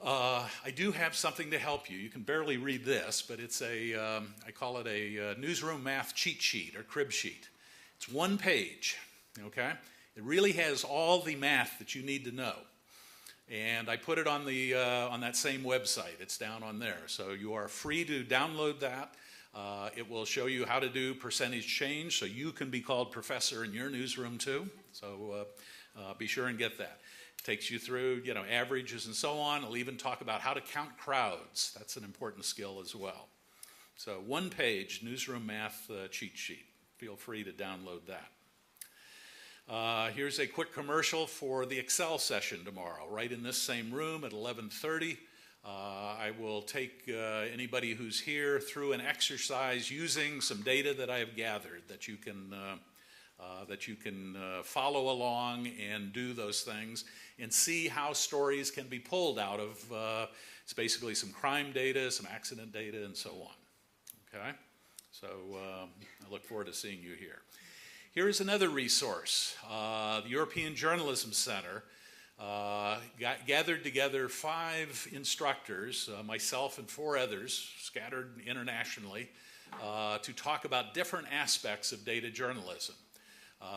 on. I do have something to help you. You can barely read this, but it's I call it a newsroom math cheat sheet or crib sheet. It's 1 page, okay? It really has all the math that you need to know. And I put it on that same website. It's down on there. So you are free to download that. It will show you how to do percentage change so you can be called professor in your newsroom too. So be sure and get that. It takes you through, averages and so on. It'll even talk about how to count crowds. That's an important skill as well. So 1 page newsroom math cheat sheet. Feel free to download that. Here's a quick commercial for the Excel session tomorrow, right in this same room at 11:30. I will take anybody who's here through an exercise using some data that I have gathered that you can follow along and do those things and see how stories can be pulled out of, it's basically some crime data, some accident data, and so on. Okay? So I look forward to seeing you here. Here is another resource. The European Journalism Center gathered together 5 instructors, myself and 4 others, scattered internationally, to talk about different aspects of data journalism.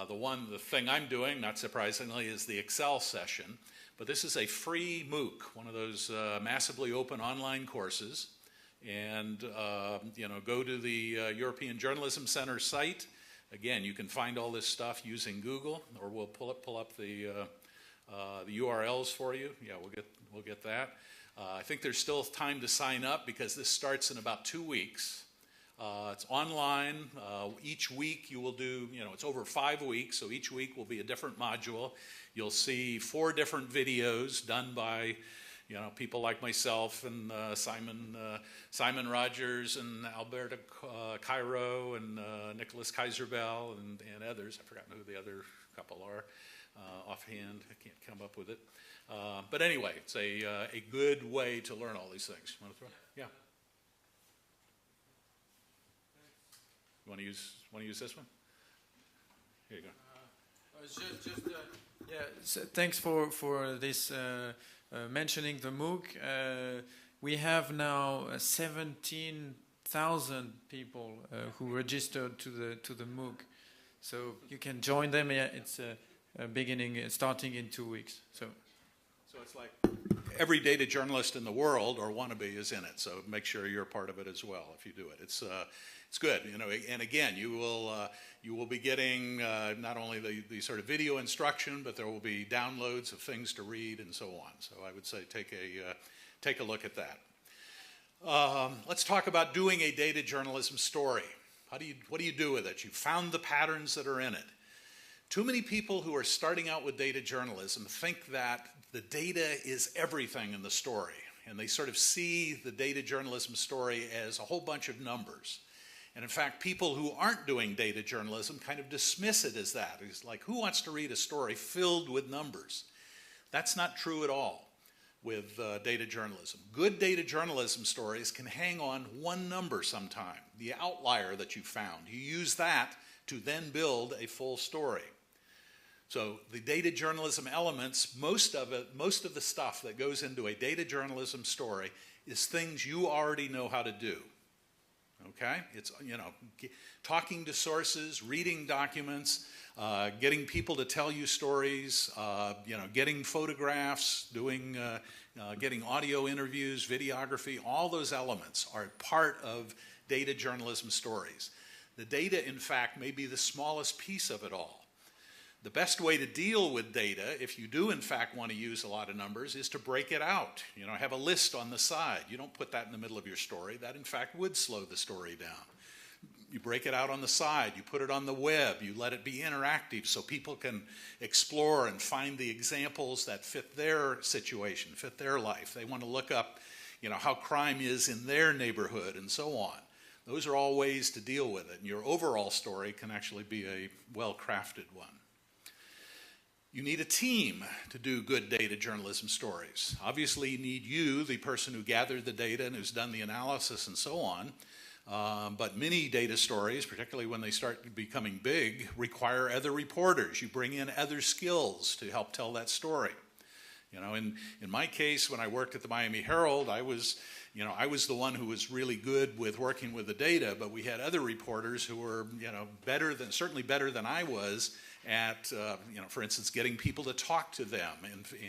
The thing I'm doing, not surprisingly, is the Excel session. But this is a free MOOC, one of those massively open online courses. And go to the European Journalism Center site. Again, you can find all this stuff using Google, or we'll pull up the URLs for you. Yeah, we'll get that. I think there's still time to sign up because this starts in about 2 weeks. It's online. Each week you will do, it's over 5 weeks, so each week will be a different module. You'll see 4 different videos done by, people like myself and Simon Rogers and Alberto Cairo and Nicholas Kaiserbell and others. I've forgotten who the other couple are offhand. I can't come up with it. But anyway, it's a good way to learn all these things. Want to throw? Yeah. You want to use this one? Here you go. So thanks for this mentioning the MOOC. We have now 17,000 people who registered to the MOOC, so you can join them. Yeah, it's starting in 2 weeks. So it's like every data journalist in the world, or wannabe, is in it. So make sure you're a part of it as well if you do it. It's good, and again, you will be getting not only the sort of video instruction, but there will be downloads of things to read and so on. So I would say take a look at that. Let's talk about doing a data journalism story. What do you do with it? You found the patterns that are in it. Too many people who are starting out with data journalism think that the data is everything in the story, and they sort of see the data journalism story as a whole bunch of numbers. And in fact, people who aren't doing data journalism kind of dismiss it as that. It's like, who wants to read a story filled with numbers? That's not true at all with data journalism. Good data journalism stories can hang on one number sometime, the outlier that you found. You use that to then build a full story. So the data journalism elements, most of the stuff that goes into a data journalism story is things you already know how to do. Okay? It's, talking to sources, reading documents, getting people to tell you stories, getting photographs, getting audio interviews, videography, all those elements are part of data journalism stories. The data, in fact, may be the smallest piece of it all. The best way to deal with data, if you do in fact want to use a lot of numbers, is to break it out. Have a list on the side. You don't put that in the middle of your story. That in fact would slow the story down. You break it out on the side. You put it on the web. You let it be interactive so people can explore and find the examples that fit their situation, fit their life. They want to look up, how crime is in their neighborhood and so on. Those are all ways to deal with it. And your overall story can actually be a well-crafted one. You need a team to do good data journalism stories. Obviously, you need the person who gathered the data and who's done the analysis and so on. But many data stories, particularly when they start becoming big, require other reporters. You bring in other skills to help tell that story. In my case, when I worked at the Miami Herald, I was the one who was really good with working with the data, but we had other reporters who were, certainly better than I was at, for instance, getting people to talk to them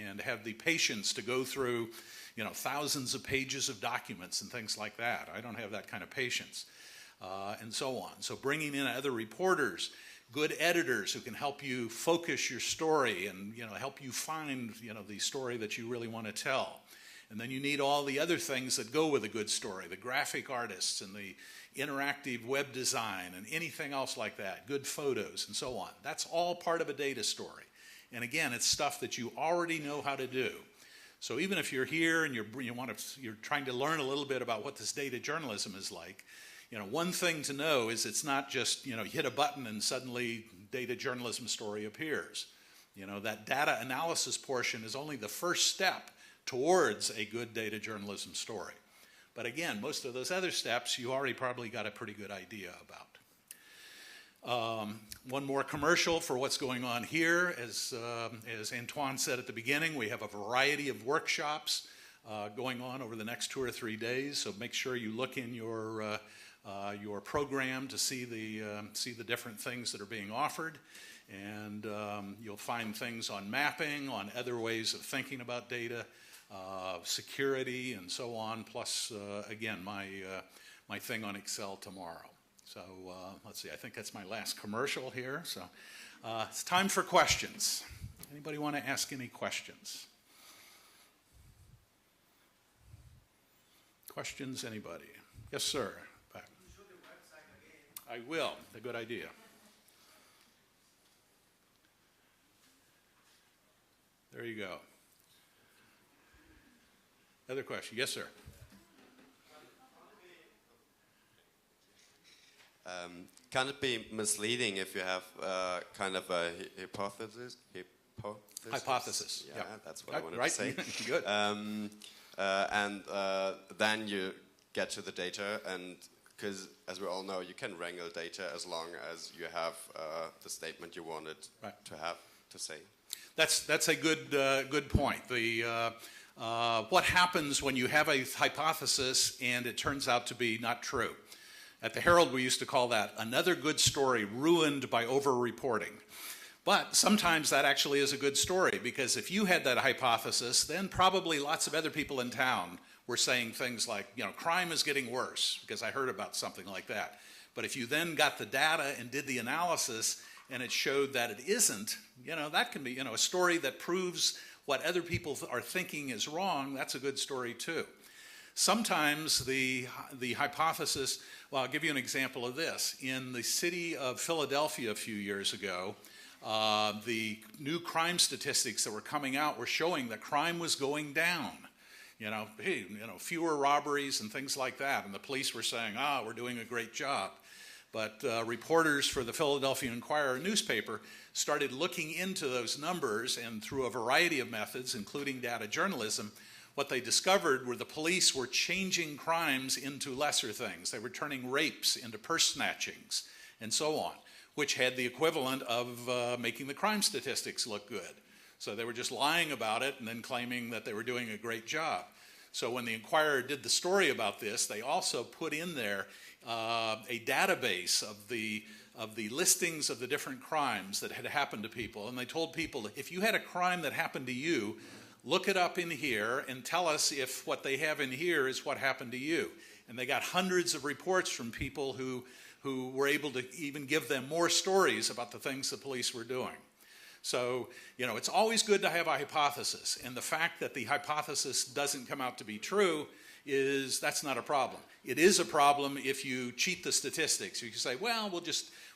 and have the patience to go through, thousands of pages of documents and things like that. I don't have that kind of patience, and so on. So bringing in other reporters, good editors who can help you focus your story and, help you find, the story that you really want to tell. And then you need all the other things that go with a good story, the graphic artists and the interactive web design and anything else like that, good photos and so on. That's all part of a data story. And again, it's stuff that you already know how to do. So even if you're here and you're trying to learn a little bit about what this data journalism is like, one thing to know is it's not just, you hit a button and suddenly data journalism story appears. That data analysis portion is only the first step towards a good data journalism story. But again, most of those other steps you already probably got a pretty good idea about. One more commercial for what's going on here. As Antoine said at the beginning, we have a variety of workshops going on over the next 2 or 3 days, so make sure you look in your your program to see the different things that are being offered. And you'll find things on mapping, on other ways of thinking about data, security, and so on, plus, again, my thing on Excel tomorrow. So let's see, I think that's my last commercial here. So it's time for questions. Anybody want to ask any questions? Questions, anybody? Yes, sir. Back. Can you show the website again? I will. A good idea. There you go. Other question? Yes, sir. Can it be misleading if you have kind of a hypothesis? Hypothesis. Yeah, that's what I wanted right. to say. Good. And then you get to the data, and because as we all know, you can wrangle data as long as you have the statement you wanted to have to say. That's a good point. What happens when you have a hypothesis and it turns out to be not true? At the Herald, we used to call that another good story ruined by over-reporting. But sometimes that actually is a good story, because if you had that hypothesis, then probably lots of other people in town were saying things like, you know, crime is getting worse, because I heard about something like that. But if you then got the data and did the analysis and it showed that it isn't, you know, that can be, you know, a story that proves what other people are thinking is wrong. That's a good story too. Sometimes the hypothesis, well, I'll give you an example of this. In the city of Philadelphia a few years ago, the new crime statistics that were coming out were showing that crime was going down. You know, hey, you know, fewer robberies and things like that. And the police were saying, we're doing a great job. But reporters for the Philadelphia Inquirer newspaper started looking into those numbers, and through a variety of methods, including data journalism, what they discovered were the police were changing crimes into lesser things. They were turning rapes into purse snatchings and so on, which had the equivalent of making the crime statistics look good. So they were just lying about it and then claiming that they were doing a great job. So when the Inquirer did the story about this, they also put in there a database of the listings of the different crimes that had happened to people. And they told people, if you had a crime that happened to you, look it up in here and tell us if what they have in here is what happened to you. And they got hundreds of reports from people who were able to even give them more stories about the things the police were doing. So, you know, it's always good to have a hypothesis. And the fact that the hypothesis doesn't come out to be true that's not a problem. It is a problem if you cheat the statistics. You can say, well,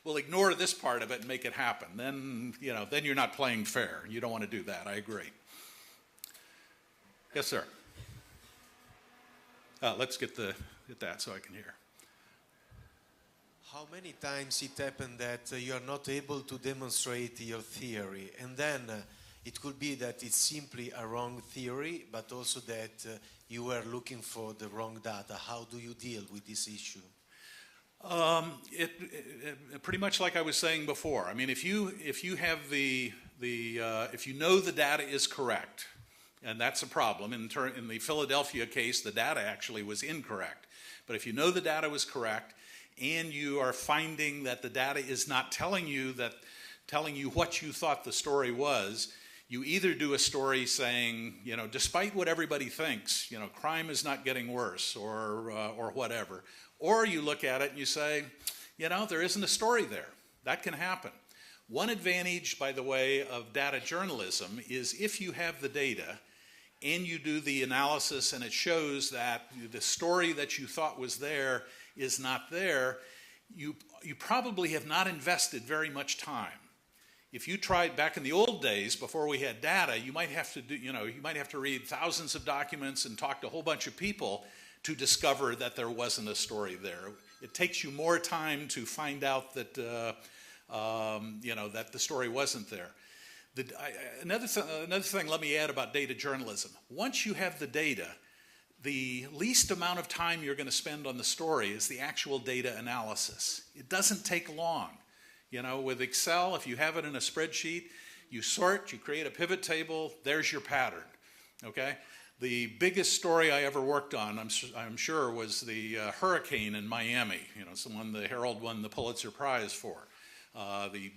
we'll ignore this part of it and make it happen. Then, you know, then you're not playing fair. You don't want to do that. I agree. Yes, sir. Let's get that so I can hear. How many times it happened that you are not able to demonstrate your theory, and then it could be that it's simply a wrong theory, but also that you were looking for the wrong data? How do you deal with this issue? Pretty much like I was saying before. I mean, if you have if you know the data is correct, and that's a problem. In the Philadelphia case, the data actually was incorrect. But if you know the data was correct, and you are finding that the data is not telling you what you thought the story was, you either do a story saying, you know, despite what everybody thinks, you know, crime is not getting worse, or whatever, or you look at it and you say, you know, there isn't a story there. That can happen. One advantage, by the way, of data journalism is if you have the data and you do the analysis and it shows that the story that you thought was there is not there, you probably have not invested very much time. If you tried back in the old days before we had data, you might have to read thousands of documents and talk to a whole bunch of people to discover that there wasn't a story there. It takes you more time to find out that that the story wasn't there. Another thing let me add about data journalism. Once you have the data, the least amount of time you're going to spend on the story is the actual data analysis. It doesn't take long. You know, with Excel, if you have it in a spreadsheet, you sort, you create a pivot table, there's your pattern, okay? The biggest story I ever worked on, I'm sure, was the hurricane in Miami. You know, it's the one the Herald won the Pulitzer Prize for. The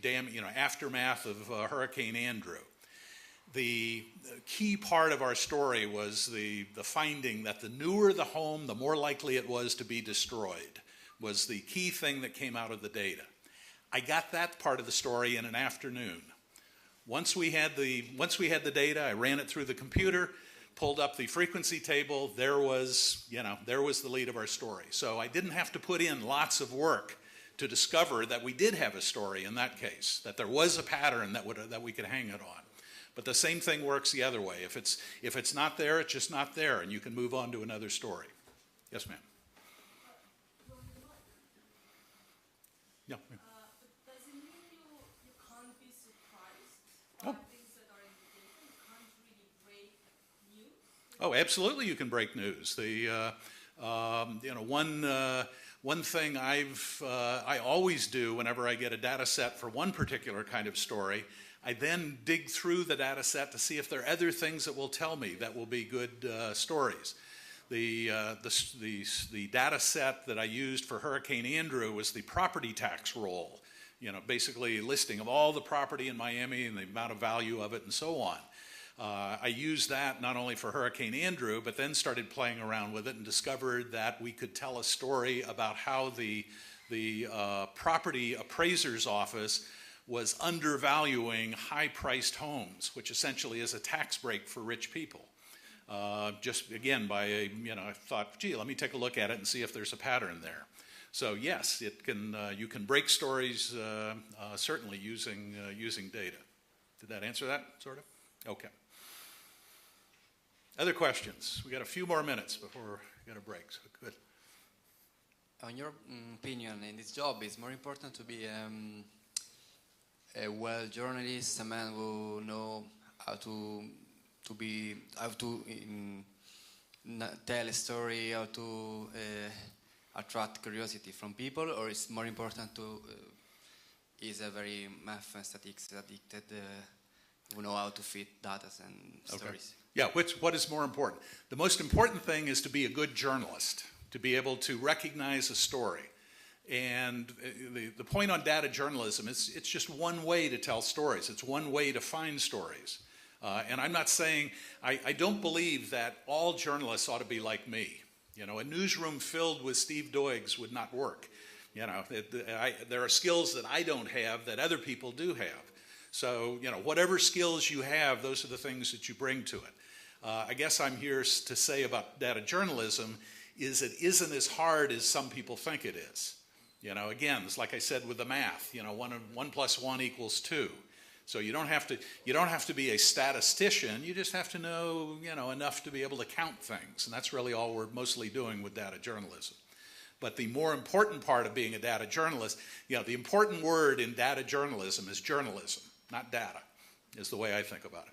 aftermath of Hurricane Andrew. The key part of our story was the finding that the newer the home, the more likely it was to be destroyed, was the key thing that came out of the data. I got that part of the story in an afternoon. Once we had the data, I ran it through the computer, pulled up the frequency table, there was the lead of our story. So I didn't have to put in lots of work to discover that we did have a story in that case, that there was a pattern that we could hang it on. But the same thing works the other way. If it's not there, it's just not there, and you can move on to another story. Yes, ma'am. Yeah. Does it mean you can't be surprised by things that are in the data? You can't really break news? Oh, absolutely, you can break news. One thing I always do whenever I get a data set for one particular kind of story, I then dig through the data set to see if there are other things that will tell me that will be good stories. The data set that I used for Hurricane Andrew was the property tax roll, basically a listing of all the property in Miami and the amount of value of it and so on. I used that not only for Hurricane Andrew, but then started playing around with it and discovered that we could tell a story about how the property appraiser's office was undervaluing high-priced homes, which essentially is a tax break for rich people. Just again, I thought, gee, let me take a look at it and see if there's a pattern there. So yes, you can break stories certainly using data. Did that answer that, sort of? Okay. Other questions? We got a few more minutes before we got a break, so good. On your opinion, in this job, it's more important to be a well journalist, a man who know how to tell a story, how to attract curiosity from people, or it's more important to is a very math and statistics addicted who know how to fit data and stories. Yeah, what is more important? The most important thing is to be a good journalist, to be able to recognize a story. And the point on data journalism is it's just one way to tell stories. It's one way to find stories. And I'm not saying, I don't believe that all journalists ought to be like me. A newsroom filled with Steve Doigs would not work. There are skills that I don't have that other people do have. So, whatever skills you have, those are the things that you bring to it. I guess I'm here to say about data journalism is it isn't as hard as some people think it is. Again, it's like I said with the math, 1 plus 1 equals 2. So you don't have to be a statistician, you just have to know, enough to be able to count things. And that's really all we're mostly doing with data journalism. But the more important part of being a data journalist, the important word in data journalism is journalism, not data, is the way I think about it.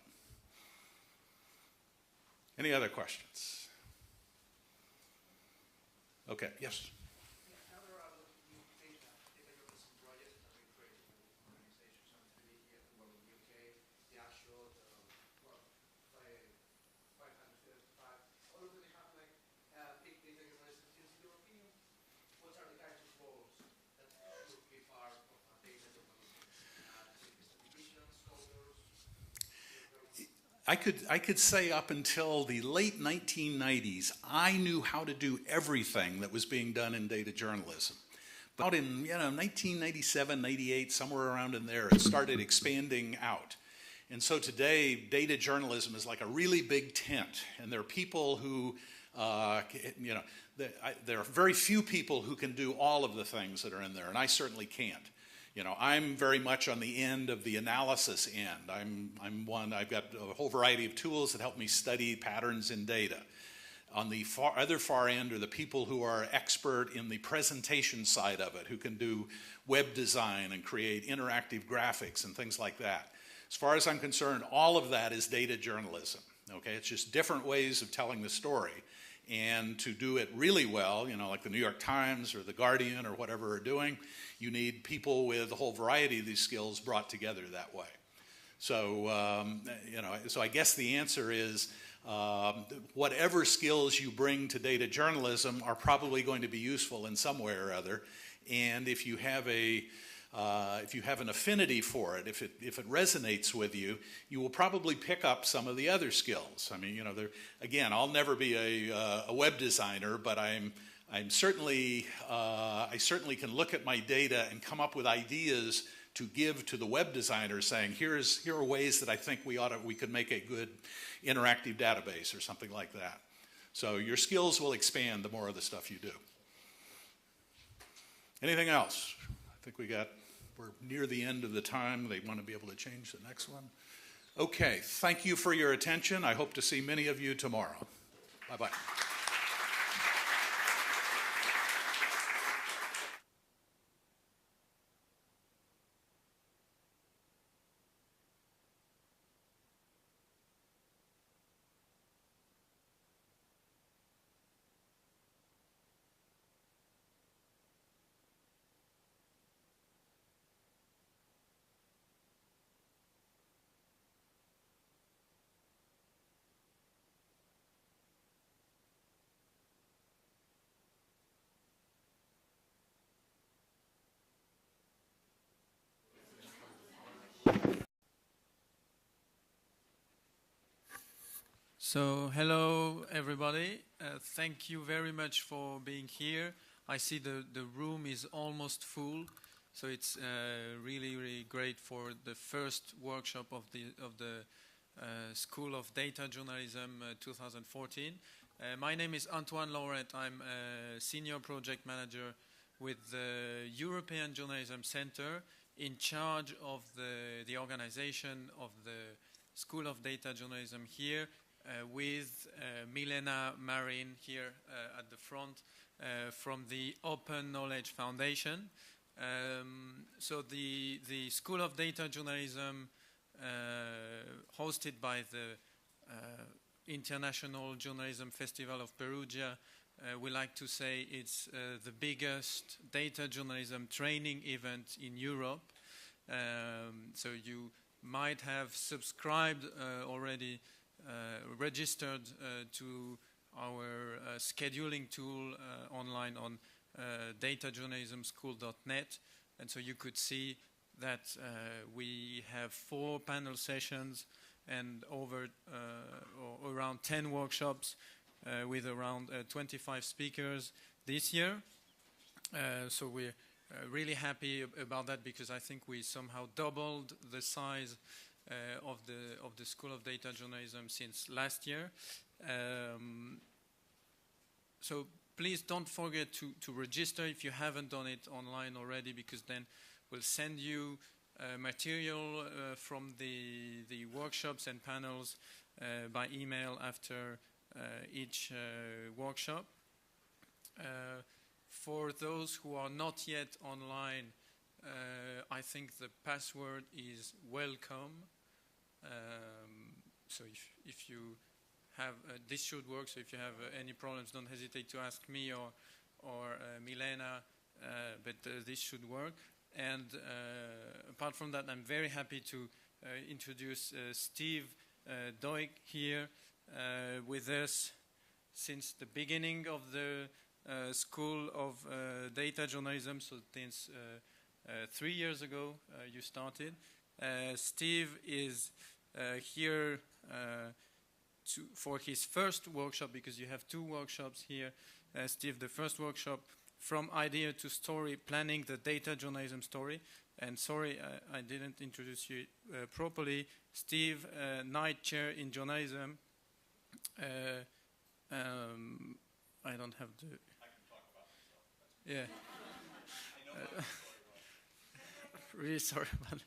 Any other questions? Okay, yes. I could say up until the late 1990s, I knew how to do everything that was being done in data journalism. But in 1997, 98, somewhere around in there, it started expanding out. And so today, data journalism is like a really big tent, and there are people who, there are very few people who can do all of the things that are in there, and I certainly can't. I'm very much on the end of the analysis end. I've got a whole variety of tools that help me study patterns in data. On the other far end are the people who are expert in the presentation side of it, who can do web design and create interactive graphics and things like that. As far as I'm concerned, all of that is data journalism. Okay, it's just different ways of telling the story. And to do it really well, like the New York Times or the Guardian or whatever are doing, you need people with a whole variety of these skills brought together that way. So, so I guess the answer is Whatever skills you bring to data journalism are probably going to be useful in some way or other. And if you have an affinity for it, if it resonates with you, you will probably pick up some of the other skills. I mean, again, I'll never be a web designer, but I certainly can look at my data and come up with ideas to give to the web designer, saying, here are ways that I think we could make a good interactive database or something like that. So your skills will expand the more of the stuff you do. Anything else? I think we're near the end of the time. They want to be able to change the next one. Okay, thank you for your attention. I hope to see many of you tomorrow. Bye-bye. So, hello everybody. Thank you very much for being here. I see the room is almost full, so it's really, really great for the first workshop of the School of Data Journalism 2014. My name is Antoine Laurent. I'm a senior project manager with the European Journalism Center, in charge of the organization of the School of Data Journalism here, with Milena Marin here at the front from the Open Knowledge Foundation. So the School of Data Journalism, hosted by the International Journalism Festival of Perugia, we like to say it's the biggest data journalism training event in Europe. So you might have subscribed already, registered to our scheduling tool online on datajournalismschool.net, and so you could see that we have 4 panel sessions and over or around 10 workshops with around 25 speakers this year. So we're really happy about that, because I think we somehow doubled the size of the School of Data Journalism since last year. So please don't forget to register if you haven't done it online already, because then we'll send you material from the workshops and panels by email after each workshop. For those who are not yet online, I think the password is welcome. So if you have, this should work, so if you have any problems, don't hesitate to ask me or Milena, but this should work. And apart from that, I'm very happy to introduce Steve Doig here with us since the beginning of the School of Data Journalism, so since 3 years ago you started. Steve is here for his first workshop, because you have 2 workshops here. Steve, the first workshop, From Idea to Story, Planning the Data Journalism Story. And sorry, I didn't introduce you properly. Steve, Knight Chair in Journalism. I don't have the... I can talk about myself. Yeah. I know really sorry about it.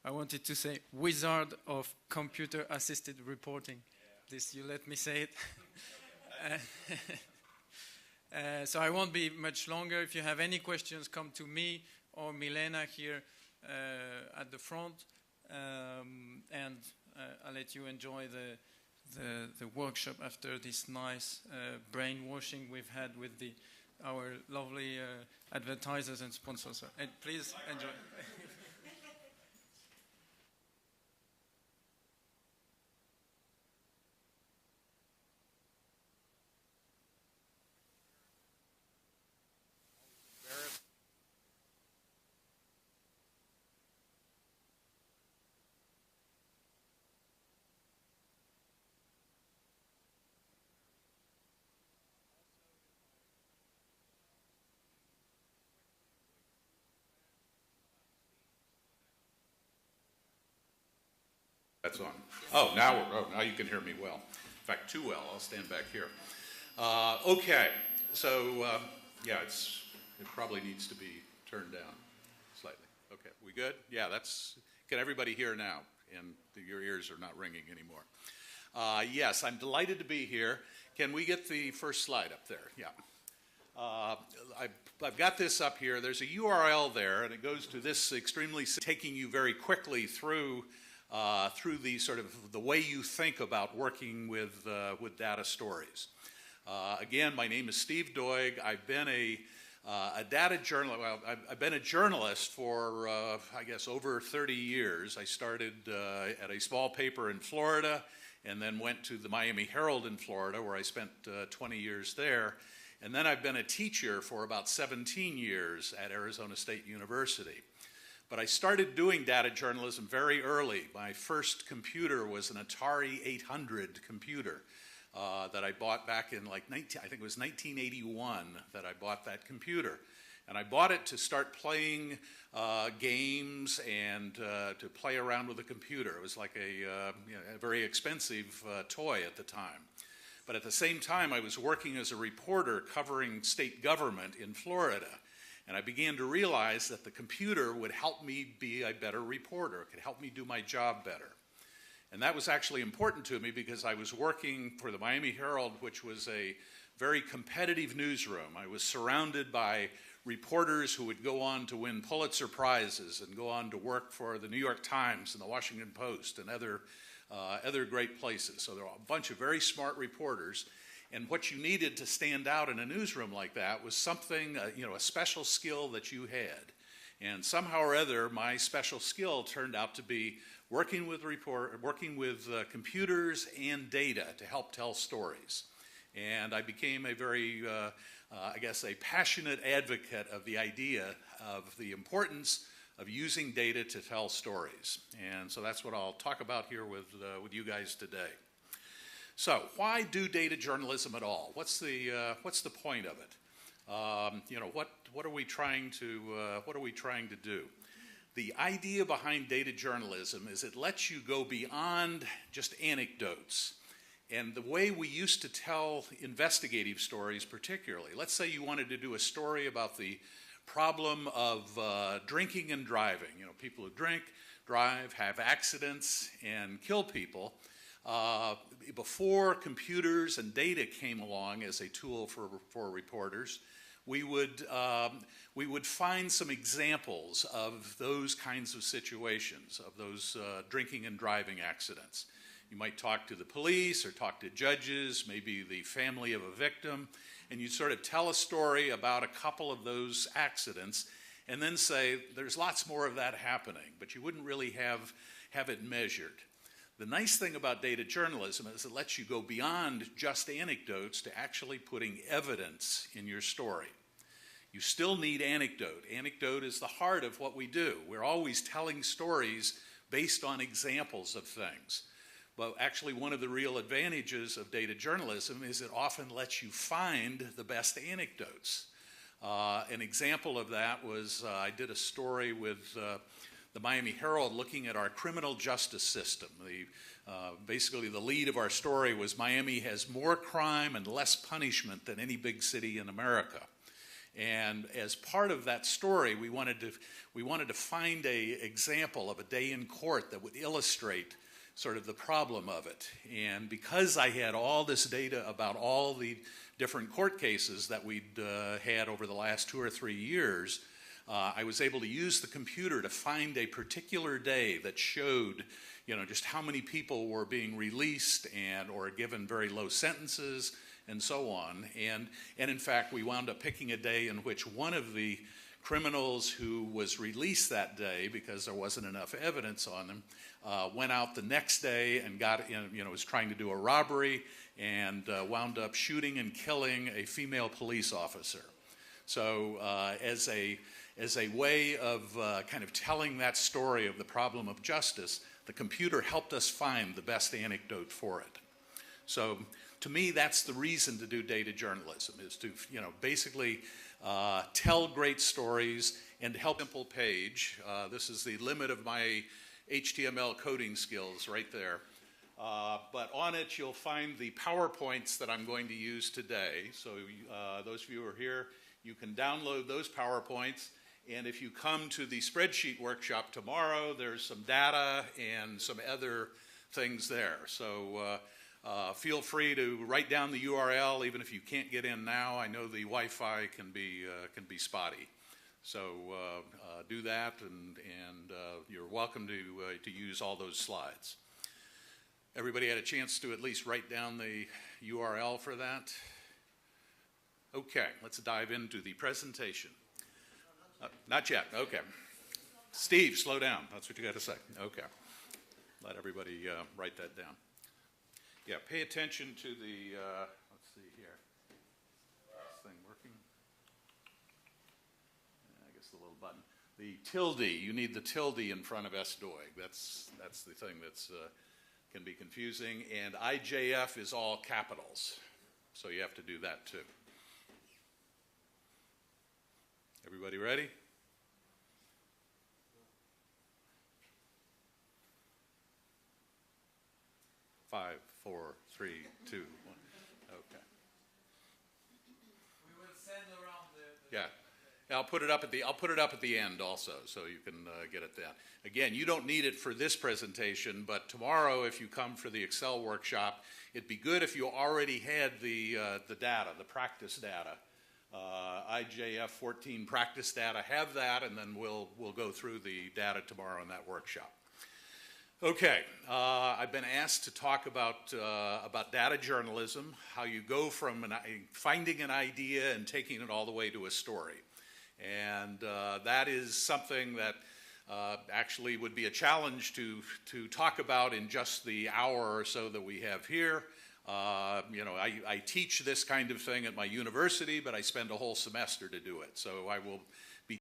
I wanted to say wizard of computer-assisted reporting. Yeah. This, you let me say it. So I won't be much longer. If you have any questions, come to me or Milena here at the front, and I'll let you enjoy the workshop after this nice brainwashing we've had with our lovely advertisers and sponsors. And please enjoy. That's on. Oh, now you can hear me well. In fact, too well. I'll stand back here. Okay, so yeah, it probably needs to be turned down slightly. Okay, we good? Yeah, can everybody hear now? And your ears are not ringing anymore. Yes, I'm delighted to be here. Can we get the first slide up there? Yeah. I've got this up here. There's a URL there, and it goes to this extremely, taking you very quickly through the sort of the way you think about working with data stories. Again, my name is Steve Doig. I've been a data journalist. Well, I've been a journalist for I guess over 30 years. I started at a small paper in Florida, and then went to the Miami Herald in Florida, where I spent 20 years there. And then I've been a teacher for about 17 years at Arizona State University. But I started doing data journalism very early. My first computer was an Atari 800 computer that I bought back in I think it was 1981 that I bought that computer. And I bought it to start playing games and to play around with the computer. It was like a very expensive toy at the time. But at the same time, I was working as a reporter covering state government in Florida. And I began to realize that the computer would help me be a better reporter. It could help me do my job better. And that was actually important to me because I was working for the Miami Herald, which was a very competitive newsroom. I was surrounded by reporters who would go on to win Pulitzer Prizes and go on to work for the New York Times and the Washington Post and other great places. So there were a bunch of very smart reporters. And what you needed to stand out in a newsroom like that was something, a special skill that you had. And somehow or other, my special skill turned out to be working with computers and data to help tell stories. And I became a very, I guess, a passionate advocate of the idea of the importance of using data to tell stories. And so that's what I'll talk about here with you guys today. So why do data journalism at all? What's the point of it? What are we trying to do? The idea behind data journalism is it lets you go beyond just anecdotes. And the way we used to tell investigative stories particularly, let's say you wanted to do a story about the problem of drinking and driving. People who drink, drive, have accidents, and kill people. Before computers and data came along as a tool for reporters, we would find some examples of those kinds of situations, of those drinking and driving accidents. You might talk to the police or talk to judges, maybe the family of a victim, and you sort of tell a story about a couple of those accidents and then say, there's lots more of that happening, but you wouldn't really have it measured. The nice thing about data journalism is it lets you go beyond just anecdotes to actually putting evidence in your story. You still need anecdote. Anecdote is the heart of what we do. We're always telling stories based on examples of things. But actually, one of the real advantages of data journalism is it often lets you find the best anecdotes. An example of that was I did a story with the Miami Herald looking at our criminal justice system. Basically, the lead of our story was Miami has more crime and less punishment than any big city in America. And as part of that story, we wanted to find an example of a day in court that would illustrate sort of the problem of it. And because I had all this data about all the different court cases that we'd had over the last 2 or 3 years, I was able to use the computer to find a particular day that showed, just how many people were being released or given very low sentences and so on. And in fact, we wound up picking a day in which one of the criminals who was released that day because there wasn't enough evidence on them went out the next day and was trying to do a robbery and wound up shooting and killing a female police officer. So as a way of kind of telling that story of the problem of justice, the computer helped us find the best anecdote for it. So to me, that's the reason to do data journalism, is to basically tell great stories and help. Simple page. This is the limit of my HTML coding skills right there. But on it, you'll find the PowerPoints that I'm going to use today. So those of you who are here, you can download those PowerPoints. And if you come to the spreadsheet workshop tomorrow, there's some data and some other things there. So feel free to write down the URL, even if you can't get in now. I know the Wi-Fi can be spotty. So do that, and you're welcome to use all those slides. Everybody had a chance to at least write down the URL for that? Okay, let's dive into the presentation. Not yet, okay. Steve, slow down. That's what you got to say. Okay. Let everybody write that down. Yeah, pay attention to the, let's see here. Is this thing working? I guess the little button. The tilde, you need the tilde in front of SDOIG. That's the thing that's can be confusing. And IJF is all capitals. So you have to do that too. Everybody ready? Five, 4, 3, 2, 1. Okay. We will send around the Yeah. I'll put it up at the end also, so you can get it then. Again, you don't need it for this presentation, but tomorrow, if you come for the Excel workshop, it'd be good if you already had the data, the practice data. IJF 14 practice data, have that, and then we'll go through the data tomorrow in that workshop. Okay, I've been asked to talk about data journalism, how you go from finding an idea and taking it all the way to a story. And that is something that actually would be a challenge to talk about in just the hour or so that we have here. You know, I teach this kind of thing at my university, but I spend a whole semester to do it. So I will